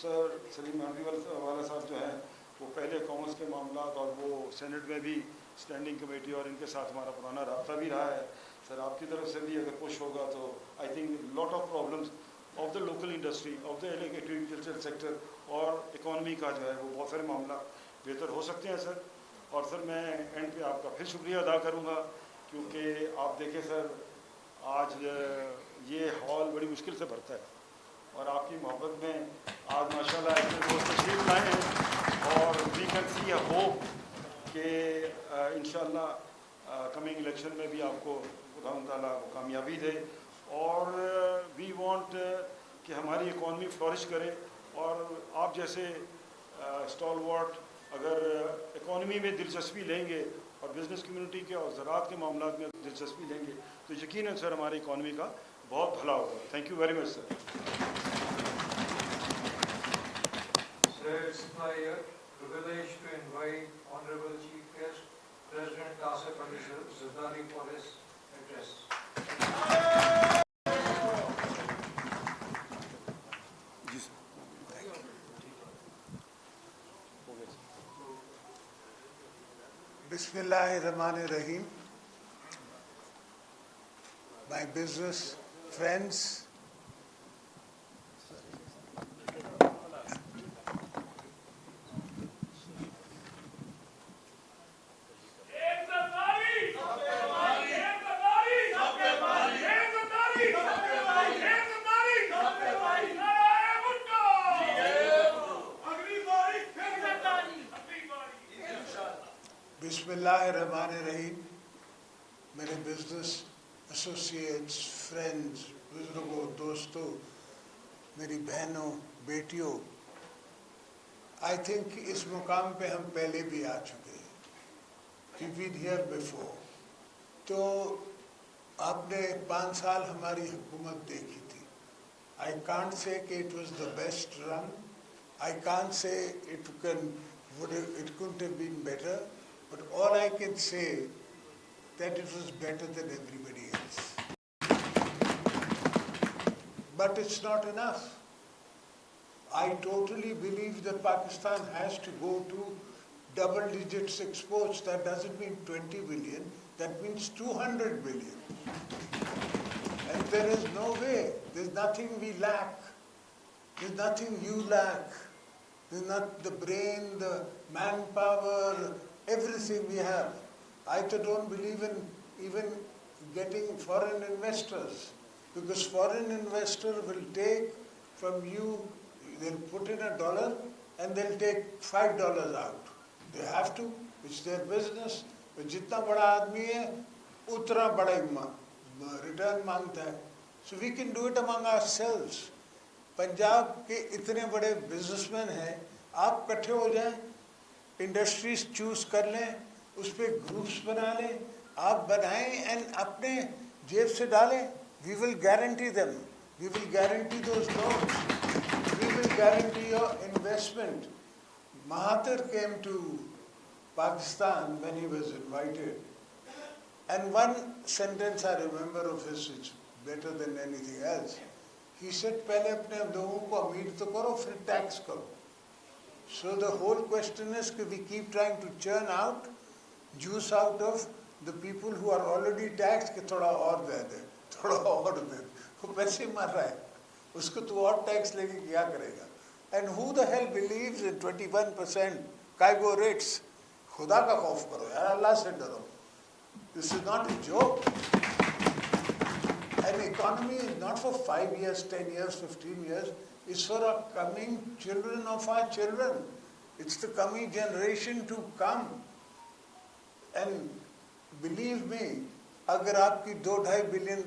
سر سلیم مانوی والا صاحب جو ہیں وہ پہلے کامرس کے معاملات اور وہ سینٹ میں بھی اسٹینڈنگ کمیٹی اور ان کے ساتھ ہمارا پرانا رابطہ بھی رہا ہے. سر آپ کی طرف سے بھی اگر پش ہوگا تو I think lot of problems of the local industry, of the agriculture sector اور اکانومی کا جو ہے وہ بہت سارے معاملات بہتر ہو سکتے ہیں سر. اور سر میں اینڈ پہ آپ کا پھر شکریہ ادا کروں گا، کیونکہ آپ دیکھیں سر آج یہ ہال بڑی مشکل سے بھرتا ہے، اور آپ کی محبت میں آج ماشاء اللہ ایسے دوست تشریف لائے ہیں، اور وی کین سی اے ہوپ کہ انشاءاللہ کمنگ الیکشن میں بھی آپ کو خدا تعالیٰ کامیابی دے. اور وی وانٹ کہ ہماری اکانومی فلورش کرے، اور آپ جیسے اسٹال وارٹ اگر اکانومی میں دلچسپی لیں گے اور بزنس کمیونٹی کے اور زراعت کے معاملات میں دلچسپی لیں گے تو یقیناً سر ہماری اکانومی کا بہت بھلا ہوگا. Thank you very much sir. Sir, it's my privilege to invite Honorable Chief Guest, President Asif Ali Zardari for his address. جی سر. بسم اللہ الرحمن الرحیم. My business friends, بسم اللہ الرحمن الرحیم. میرے بزنس ایسوسیٹس، فرینڈز، بزرگوں، دوستوں، میری بہنوں، بیٹیوں، آئی تھنک اس مقام پہ ہم پہلے بھی آ چکے ہیں. We've been here before. تو آپ نے 5 سال ہماری حکومت دیکھی تھی. I can't say کہ it was the best run. I can't say it couldn't have been better. But all I can say that it was better than everybody else. But it's not enough. I totally believe that Pakistan has to go to double digits exports. That doesn't mean 20 billion. that means 200 billion. And there is no way, there's nothing we lack, there's nothing you lack, there's not the brain, the manpower, everything we have. I don't believe in even getting foreign investors, because foreign investor will take from you, they'll put in $1 and they'll take $5 out. They have to, it's their business. जितना बड़ा आदमी है उतना बड़ा return मांगता है. So we can do it among ourselves. Punjab के इतने बड़े बिजनेसमैन हैं, आप इकट्ठे हो जाएं, इंडस्ट्रीज चूज कर लें, उस पर ग्रुप्स बना लें, आप बनाएं एंड अपने जेब से डालें. We will guarantee them. We will guarantee those loans. We will guarantee your investment. Mahathir came to Pakistan when he was invited. And one sentence I remember of his, it's better than anything else. He said, पहले अपने लोगों को अमीर तो करो, फिर tax करो. So the whole question is that we keep trying to churn out juice out of the people who are already taxed, कि थोड़ा और दे दे, थोड़ा और दे दे. वो पैसे मर रहा है, उसको तो और टैक्स लेके क्या करेगा? And who the hell believes in 21% cargo rates? खुदा का खौफ करो यार, अल्लाह से डरो. This is not a joke. An economy is not for 5 years, 10 years, 15 years. It's for our coming children of our children. It's the coming generation to come. And believe me, अगर आपकी 2-2.5 billion,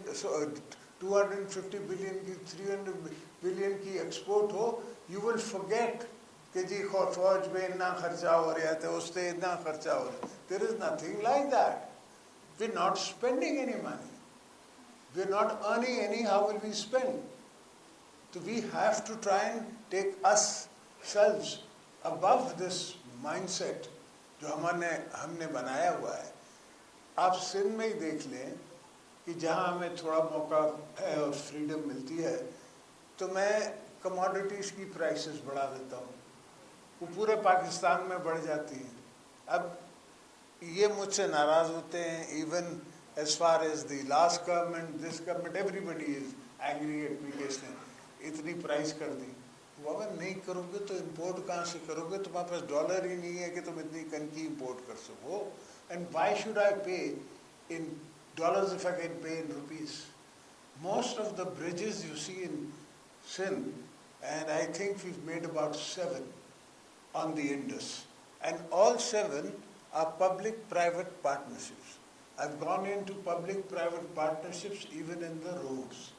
250 billion की 300 billion की export हो, you will forget कि जी फौज में इतना खर्चा हो रहा है, उससे इतना खर्चा हो रहा है. There is nothing like that. We're not spending any money. We're not earning any, how will we spend? So we have to try and take ourselves above this mindset जो हमने बनाया हुआ है. आप सिंध में ही देख लें कि जहाँ हमें थोड़ा मौका है और फ्रीडम मिलती है, तो मैं कमोडिटीज़ की प्राइसेस बढ़ा देता हूँ, वो पूरे पाकिस्तान में बढ़ जाती हैं. अब ये मुझसे नाराज़ होते हैं. Even as far as the last government, this government, everybody is angry at me कि इसने इतनी प्राइस कर दी. वो अगर नहीं करोगे तो इंपोर्ट कहाँ से करोगे? तुम्हारे पास डॉलर ही नहीं है कि तुम इतनी कनकी इंपोर्ट कर सको. And why should I pay in dollars if I can pay in rupees? Most of the bridges you see in Sindh, and I think we've made about 7 on the Indus, and all 7 are public-private partnerships. I've gone into public-private partnerships even in the roads.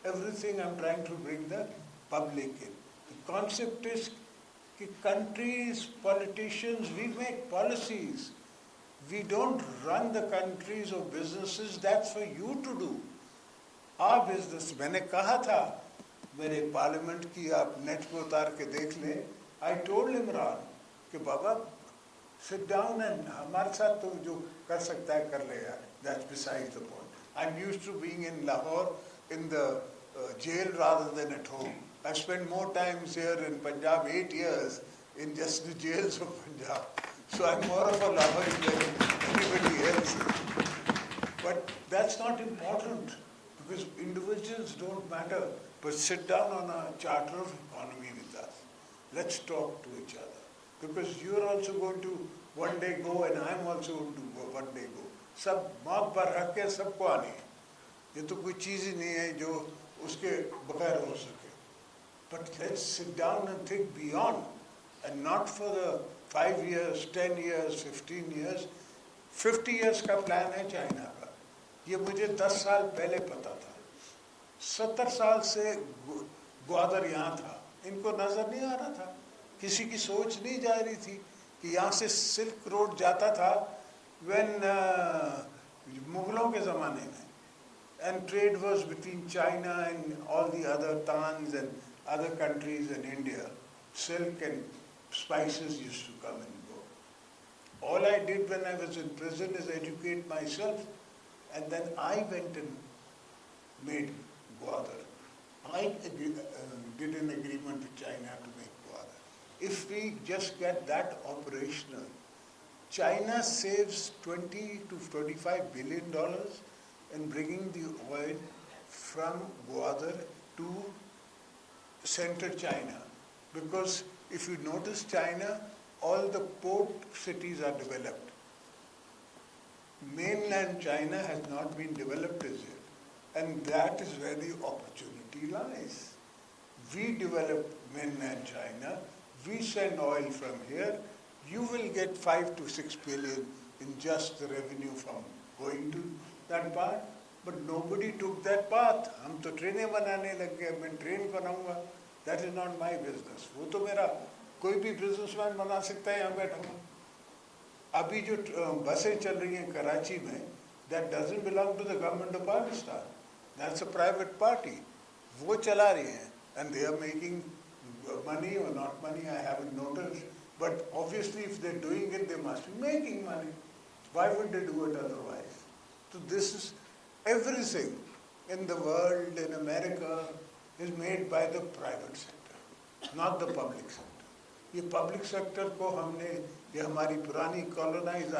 Everything I'm trying to bring the public in. The concept is that countries, politicians, we make policies. We don't run the countries or businesses. That's for you to do. Our business, मैंने कहा था मेरे parliament की आप net पे उतार के देख लें. I told Imran कि बाबा sit down and हमारे साथ तो जो कर सकता है कर ले यार. That's besides the point. I'm used to being in Lahore in the jail rather than at home. I spent more times here in Punjab, 8 years, in just the jails of Punjab. So I'm more of a Lahori than anybody else. But that's not important, because individuals don't matter. But sit down on a charter of economy with us. Let's talk to each other. Because you're also going to one day go and I'm also going to one day go. सब मौत पर रख के सबको आनी है. ये तो कोई चीज़ ही नहीं है जो उसके बगैर हो सके. But let's sit down and think beyond, and not for the 5 years, 10 years, 15 years. 50 years का प्लान है चाइना का. ये मुझे 10 साल पहले पता था. 70 साल से ग्वादर यहाँ था, इनको नजर नहीं आ रहा था. किसी की सोच नहीं जा रही थी कि यहाँ से सिल्क रोड जाता था when मुगलों के ज़माने में, and trade was between China and all the other Tans and other countries in India. Silk and spices used to come and go. All I did when I was in prison is educate myself, and then I went and made Gwadar. I did an agreement with China to make Gwadar. If we just get that operational, China saves 20 to 25 billion dollars in bringing the oil from Gwadar to central China. Because if you notice China, all the port cities are developed. Mainland China has not been developed as yet. And that is where the opportunity lies. We develop mainland China, we send oil from here, you will get 5 to 6 billion in just the revenue from going to that part. But nobody took that path. हम तो ट्रेनें बनाने लग गए, मैं train बनाऊंगा. That is not my business. वो तो मेरा कोई भी बिजनेसमैन बना सकता है यहाँ बैठा हुआ. अभी जो बसें चल रही हैं कराची में, that doesn't belong to the government of Pakistan. That's a private party. वो चला रही हैं, and they are making money or not money, I haven't noticed. But obviously, if they're doing it, they must be making money. Why would they do it otherwise? So this is everything in the world, in America, is made by the private sector, not the public sector. ये public sector को हमने, ये हमारी पुरानी colonized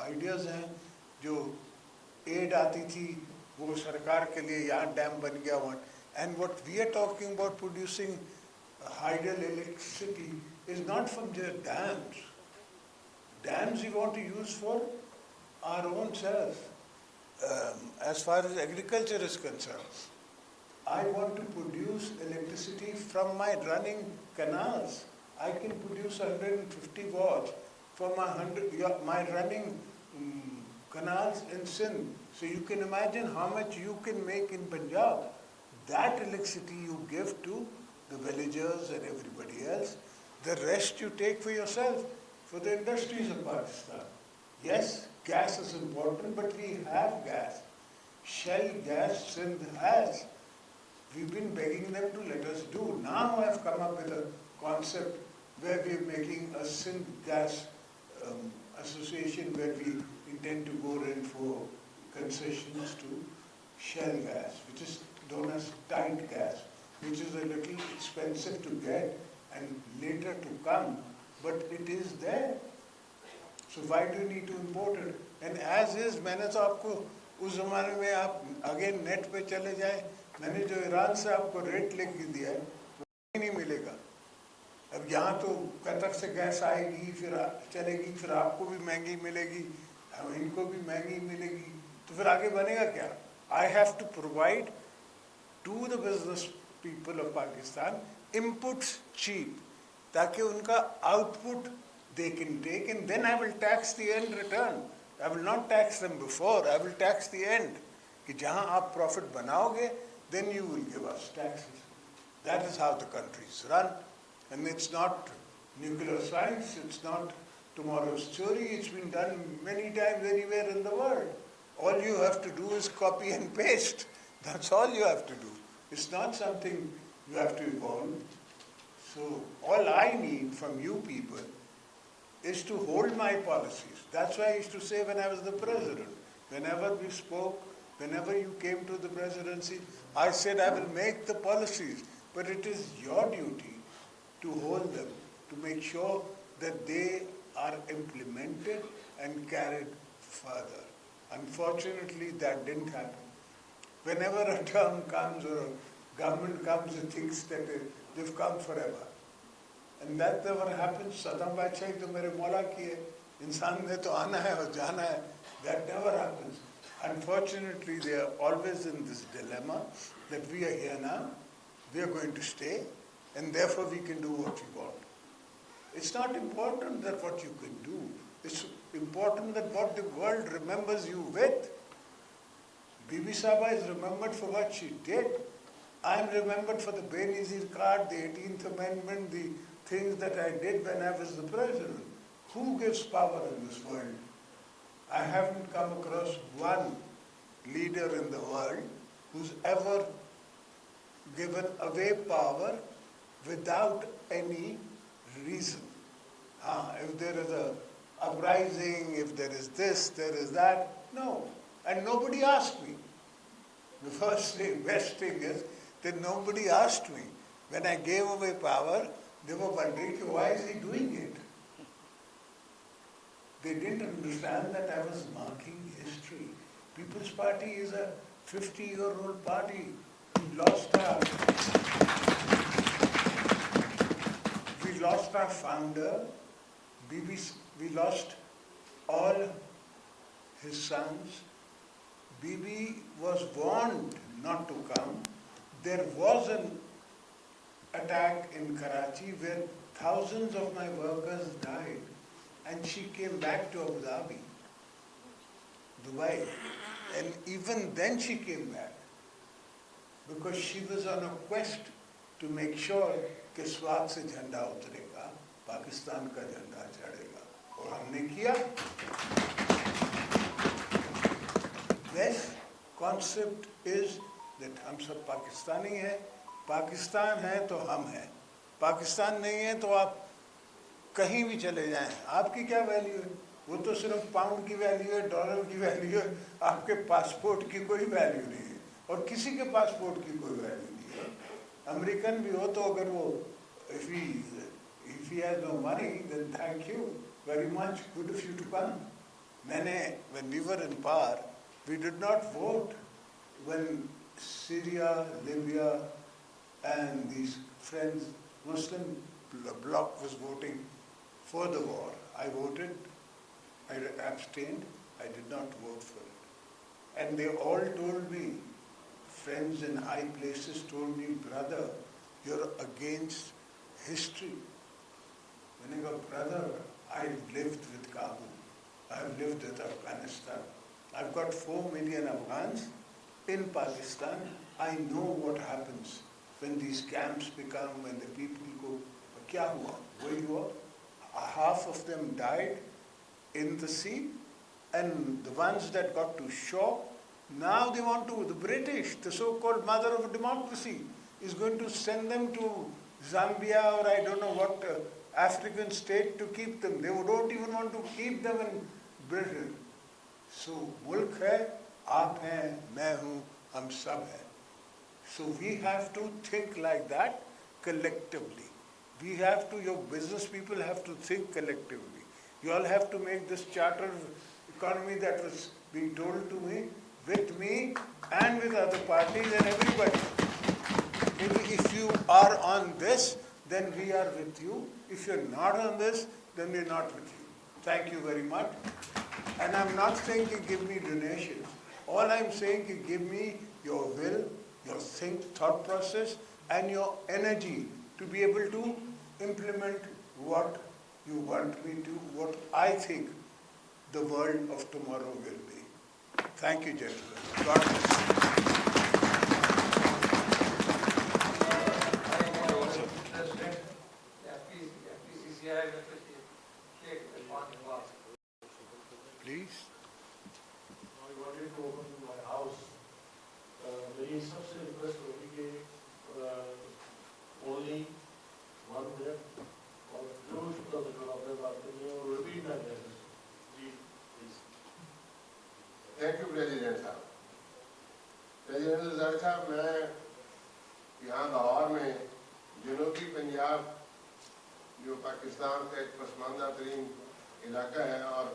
ideas हैं, जो aid आती थी, वो सरकार के लिए यहाँ डैम बन गया one. And what we are talking about producing hydel electricity is not from the dams. Dams we want to use for our own self. As far as agriculture is concerned, I want to produce electricity from my running canals. I can produce 150 watts from my running canals in Sindh. So you can imagine how much you can make in Punjab. That electricity you give to the villagers and everybody else. The rest you take for yourself, for the industries of Pakistan. Yes, gas is important, but we have gas. Shell gas Sindh has. We've been begging them to let us do. Now I've come up with a concept where we're making a Sindh gas association where we intend to go in for concessions to shell gas, which is known as tight gas, which is a little expensive to get and later to come, but it is there. So why do you need to import it? And as is, मैंने तो आपको उस ज़माने में आप again net पे चले जाए, मैंने जो ईरान से आपको रेट लिख दिया है वो नहीं मिलेगा. अब यहाँ तो कतर से गैस आएगी, फिर चलेगी, फिर आपको भी महंगी मिलेगी, इनको भी महंगी मिलेगी, तो फिर आगे बनेगा क्या? I have to provide to the business people of Pakistan inputs cheap, ताकि उनका output they can take, and then I will tax the end return. I will not tax them before, I will tax the end. कि जहाँ आप profit बनाओगे, then you will give us taxes. That is how the country is run. And it's not nuclear science, it's not tomorrow's story, it's been done many times anywhere in the world. All you have to do is copy and paste. That's all you have to do. It's not something you have to evolve. So all I need from you people is to hold my policies. That's why I used to say when I was the president, whenever we spoke, whenever you came to the presidency, I said I will make the policies, but it is your duty to hold them, to make sure that they are implemented and carried further. Unfortunately, that didn't happen. Whenever a term comes or a government comes, it thinks that they've come forever. And that never happens. Sadam Bachai to mere Mola ki hai. Insan ne to aana hai aur jana hai. That never happens. Unfortunately, they are always in this dilemma that we are here now, we are going to stay, and therefore we can do what we want. It's not important that what you can do. It's important that what the world remembers you with. Bibi Saba is remembered for what she did. I am remembered for the Benazir card, the 18th Amendment, the things that I did when I was the president. Who gives power in this world? I haven't come across one leader in the world who's ever given away power without any reason. If there is a uprising, if there is this, there is that, no. And nobody asked me. The first thing, best thing is that nobody asked me. When I gave away power, they were wondering, why is he doing it? They didn't understand that I was marking history. People's Party is a 50-year-old party. We lost our founder. We lost all his sons. Bibi was warned not to come. There was an attack in Karachi where thousands of my workers died, and she came back to Abu Dhabi, Dubai, and even then she came back because she was on a quest to make sure कि स्वाद से झंडा उतरेगा, पाकिस्तान का झंडा चढ़ेगा, और हमने किया. This concept is that हम सब पाकिस्तानी हैं, पाकिस्तान है तो हम हैं, पाकिस्तान नहीं है तो आप कहीं भी चले जाएं, आपकी क्या वैल्यू है? वो तो सिर्फ पाउंड की वैल्यू है, डॉलर की वैल्यू है, आपके पासपोर्ट की कोई वैल्यू नहीं है, और किसी के पासपोर्ट की कोई वैल्यू नहीं है. अमेरिकन भी हो तो अगर वो if he has no money, then thank you very much, good of you to come. When we were in power, we did not vote when Syria, Libya and these friends, Muslim bloc was voting for the war. I voted, I abstained, I did not vote for it. And they all told me, friends in high places told me, brother, you're against history. When I go, brother, I lived with Kabul, I've lived with Afghanistan. I've got 4 million Afghans in Pakistan. I know what happens when these camps become, when the people go, kya hua? Wahi hua? Half of them died in the sea, and the ones that got to shore, now they want to, the British, the so-called mother of democracy, is going to send them to Zambia or I don't know what African state to keep them. They don't even want to keep them in Britain. So, मुल्क है, आप हैं, मैं हूँ, हम सब हैं. So we have to think like that collectively. We have to, your business people have to think collectively. You all have to make this charter economy that was being told to me, with me and with other parties and everybody. If you are on this, then we are with you. If you're not on this, then we're not with you. Thank you very much. And I'm not saying you give me donations. All I'm saying you give me your will, your thought process, and your energy to be able to implement what you want me to, what I think the world of tomorrow will be. Thank you, gentlemen. God bless you. Please. I wanted to open my house. मेरी सबसे request होगी कि only one minute और जरूर शुक्र थोड़ा अपने बात करिए और रिपीट ना करें. जी, please. Thank you, President साहब. President ज़रदारी साहब, मैं यहाँ लाहौर में जनूबी पंजाब जो पाकिस्तान का एक पसमानदा तरीन इलाका है और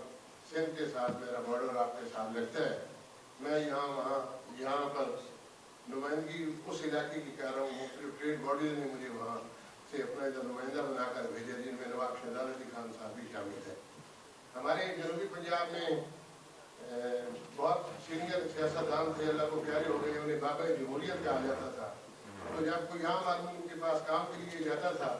सिंध के साथ मेरा बॉर्डर आपके साथ लगता है, मैं यहाँ पर नुमाइंदगी उस इलाके की कर रहा हूँ. मुख्तलिफ ट्रेड बॉडीज ने मुझे वहाँ से अपना जो नुमाइंदा बनाकर भेजा, जिनमें नवाब शहजाद अली खान साहब भी शामिल है. हमारे जनूबी पंजाब में बहुत सीनियर सियासतदान थे, अल्लाह को प्यारे हो गए, उन्हें बाबा जमहूरियत कहा जाता था. तो जब कोई आम आदमी उनके पास काम के लिए जाता था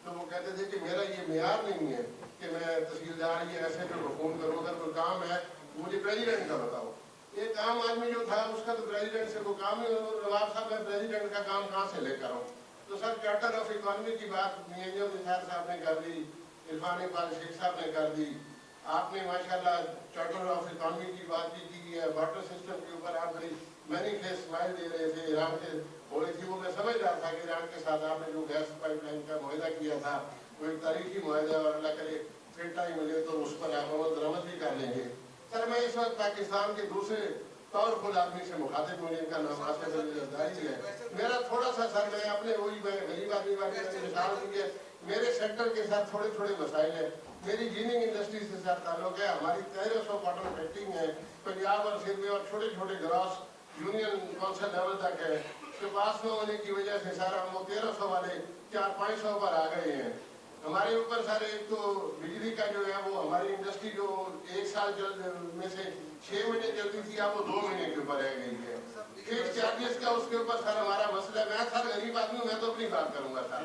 तो वो कहते थे कि मेरा ये मेयार नहीं है कि मैं तहसीलदार या ऐसे को फ़ोन करूँ, अगर कोई काम है मुझे प्रेसिडेंट का बताओ. एक आम आदमी जो था उसका तो प्रेसिडेंट से कोई काम नहीं. नवाब साहब मैं प्रेसिडेंट का काम कहाँ से लेकर आऊँ? तो सर चार्टर ऑफ इकॉनमी की बात मियां निसार साहब ने कर दी, इरफान इकबाल शेख साहब ने कर दी. आपने माशाल्लाह चार्टर ऑफ इकॉनमी की बात भी की है. वाटर सिस्टम के ऊपर आप बड़ी मैनी फेस स्माइल दे रहे थे. ईरान से हो रही थी, वो मैं समझ रहा था कि ईरान के साथ आपने जो गैस पाइपलाइन का मुआहदा किया था वो एक तारीखी मुआहदा, और अल्लाह करे फिर टाइम मिले तो उस पर आप अमल दरामद भी कर लेंगे. सर मैं इस वक्त पाकिस्तान के दूसरे पावरफुल आदमी से मुखातिब हूँ, जिनका नाम आसिफ अली ज़रदारी है. मेरा थोड़ा सा सर, मैं अपने वही गरीब आदमी वाली मिसाल दी है, मेरे सेक्टर के साथ थोड़े थोड़े मसाइल हैं। मेरी जीनिंग इंडस्ट्री से साथ ताल्लुक है, हमारी 1300 कॉटन फैक्ट्री है पंजाब और सिंध में, और छोटे छोटे ग्रॉस यूनियन कौंसिल लेवल तक है। उसके पास में होने की वजह से सर हम वो 1300 वाले 400-500 पर आ गए हैं। हमारे ऊपर सर एक तो बिजली का जो है वो हमारी इंडस्ट्री जो 1 साल में से 6 महीने चलती थी, अब वो 2 महीने के ऊपर रह गई है। फिक्स चार्जेस का उसके ऊपर सर हमारा मसला है। मैं सर गरीब आदमी हूँ, मैं तो अपनी बात करूंगा सर,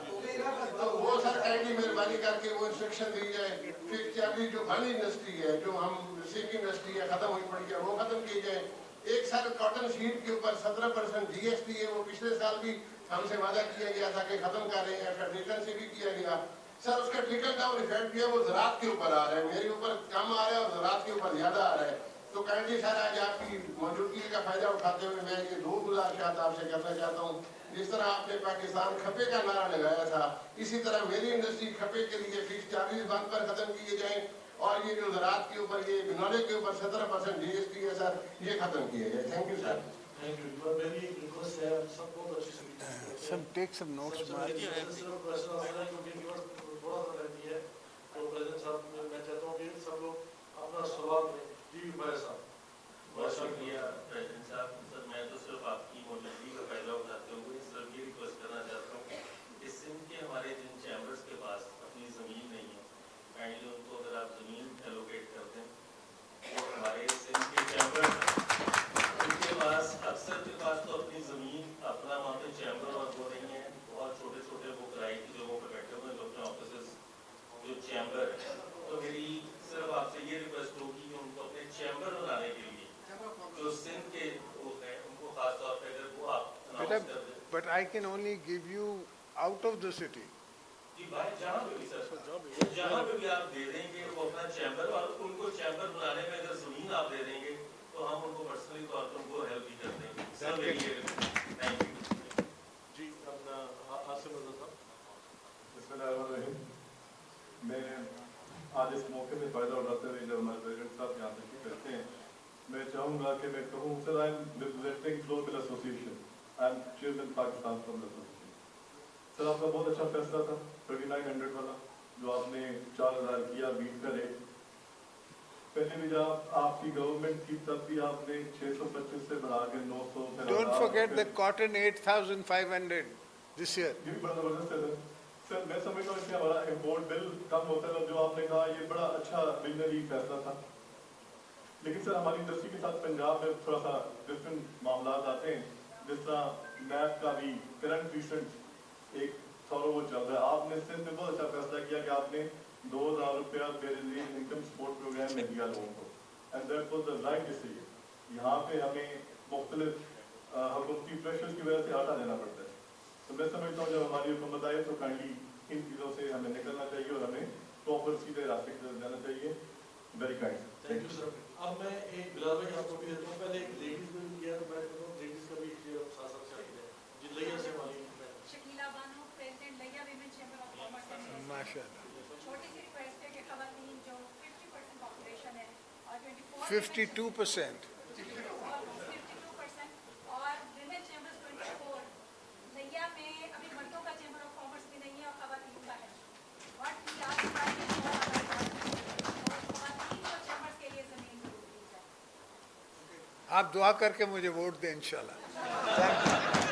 तो वो सर काइंडली मेहरबानी करके वो इंस्ट्रक्शन दी जाए। फिक्स चार्जेस जो फन इंडस्ट्री है, जो हम सिल्क इंडस्ट्री है खत्म हुई पड़ी है, वो खत्म की जाए। एक सर कॉटन शीट के ऊपर 17% जीएसटी है, वो पिछले साल भी हमसे वादा किया गया था कि खत्म कर रहे हैं, फेडरेशन से भी किया गया। सर उसका ट्रिकल डाउन इफेक्ट जो है वो ज़राअत के ऊपर आ रहा है, मेरे ऊपर कम आ रहा है और ज़राअत के ऊपर ज़्यादा आ रहा है। तो काइंडली सर आज आपकी मौजूदगी का फायदा उठाते हुए मैं ये 2 गुजारिशात आपसे करना चाहता हूँ। जिस तरह आपने पाकिस्तान खपे का नारा लगाया था, इसी तरह मेरी इंडस्ट्री खपे के लिए फिक्स चार्जेस बंद पर खत्म किए जाएँ, और ये जो ज़राअत के ऊपर ये नॉलेज के ऊपर 17% जीएसटी है सर, ये खत्म किया जाए। Thank you sir. Thank you. मेरी एक रिक्वेस्ट है, सब बहुत अच्छी Some take some notes, Mark. सिर्फ प्रश्न आना क्योंकि थोड़ा सा रहती है, तो प्रेसिडेंट साहब मैं चाहता हूँ कि सब लोग अपना सवाल करें। जी भाई साहब। बहुत शुक्रिया प्रेसिडेंट साहब। सर मैं तो सिर्फ आपकी मौजूदगी का फायदा उठाते हुए सिर्फ ये रिक्वेस्ट करना चाहता हूँ कि सिंध के हमारे जिन चैम्बर्स के पास अपनी ज़मीन नहीं है, काइंडली उनको अगर आप ज़मीन एलोकेट कर दें, तो हमारे सिंध के चैम्बर उनके पास अक्सर के पास तो अपनी ज़मीन अपना वहाँ पे चैम्बर और वो नहीं है, बहुत छोटे छोटे वो किराए की जगहों पर बैठे हुए लोग अपने ऑफिस जो चैम्बर है। तो मेरी सिर्फ आपसे ये रिक्वेस्ट होगी कि उनको अपने चैम्बर बनाने के लिए जो सिंध के वो हैं उनको खास तौर पे अगर वो आप अनाउंस कर दें। But I can only give you out of the city. जी भाई जहाँ पे भी सर, जहाँ पे भी आप दे देंगे वो अपना चैम्बर, और उनको चैम्बर बनाने में अगर ज़मीन आप दे देंगे तो हम उनको पर्सनली तौर पर उनको हेल्प भी कर देंगे। सर मेरी ये थैंक यू। जी अपना आसिफ अली साहब। बिस्मिल्लाहिर्रहमानिर्रहीम। मैं आज इस मौके में फ़ायदा उठाते हुए जब हमारे प्रेसिडेंट साहब यहाँ तक करते हैं, मैं चाहूँगा कि मैं कहूँ sir I am representing global association, I am chairman Pakistan from association. Sir आपका बहुत अच्छा फैसला था 3900 वाला, जो आपने 4000 किया बीट का रेट। पहले भी जब आपकी गवर्नमेंट थी तब भी आपने 625 से बढ़ा के 900। Don't forget the cotton 8,500 this year. ये भी बड़ा जबरदस्त है सर। मैं समझता हूँ कि हमारा इम्पोर्ट बिल कम होता है, जो आपने कहा ये बड़ा अच्छा विजनरी फैसला था। लेकिन सर हमारी इंडस्ट्री के साथ पंजाब में थोड़ा सा डिफरेंट मामला आते हैं, जिस तरह नैप का भी करंट रिसेंट एक थोड़ा वो चल रहा है। आपने सिंध में बहुत अच्छा फैसला किया कि आपने 2000 रुपया मेरे इनकम सपोर्ट प्रोग्राम में दिया लोगों को, and that was the right decision. यहाँ पे हमें मुख्तलिफ हुकूमती प्रेशर की वजह से हटा देना पड़ता है। तो मैं समझता हूँ जब हमारी हुकूमत आए तो काइंडली इन चीज़ों से हमें निकलना चाहिए और हमें प्रॉपर सीधे रास्ते की तरफ जाना चाहिए। Very kind. Thank you sir. अब मैं एक बिलाल भाई आपको भी देता हूँ। पहले एक लेडीज में किया तो मैं लेडीज का भी साथ साथ चाहिए जी। लैया से वाली शकीला बानो, प्रेसिडेंट लैया women chamber of commerce and माशाल्लाह। छोटी सी रिक्वेस्ट है कि खवातीन जो 50% पॉपुलेशन है और 24 52%. 52% और विमेन चैम्बर्स 24। लैया में अभी मर्दों का चैम्बर ऑफ कॉमर्स भी नहीं है और खवातीन का है। What we are trying to खवातीन को चैम्बर्स के लिए जमीन दी जाए। आप दुआ करके मुझे वोट दें इंशाल्लाह। Thank you.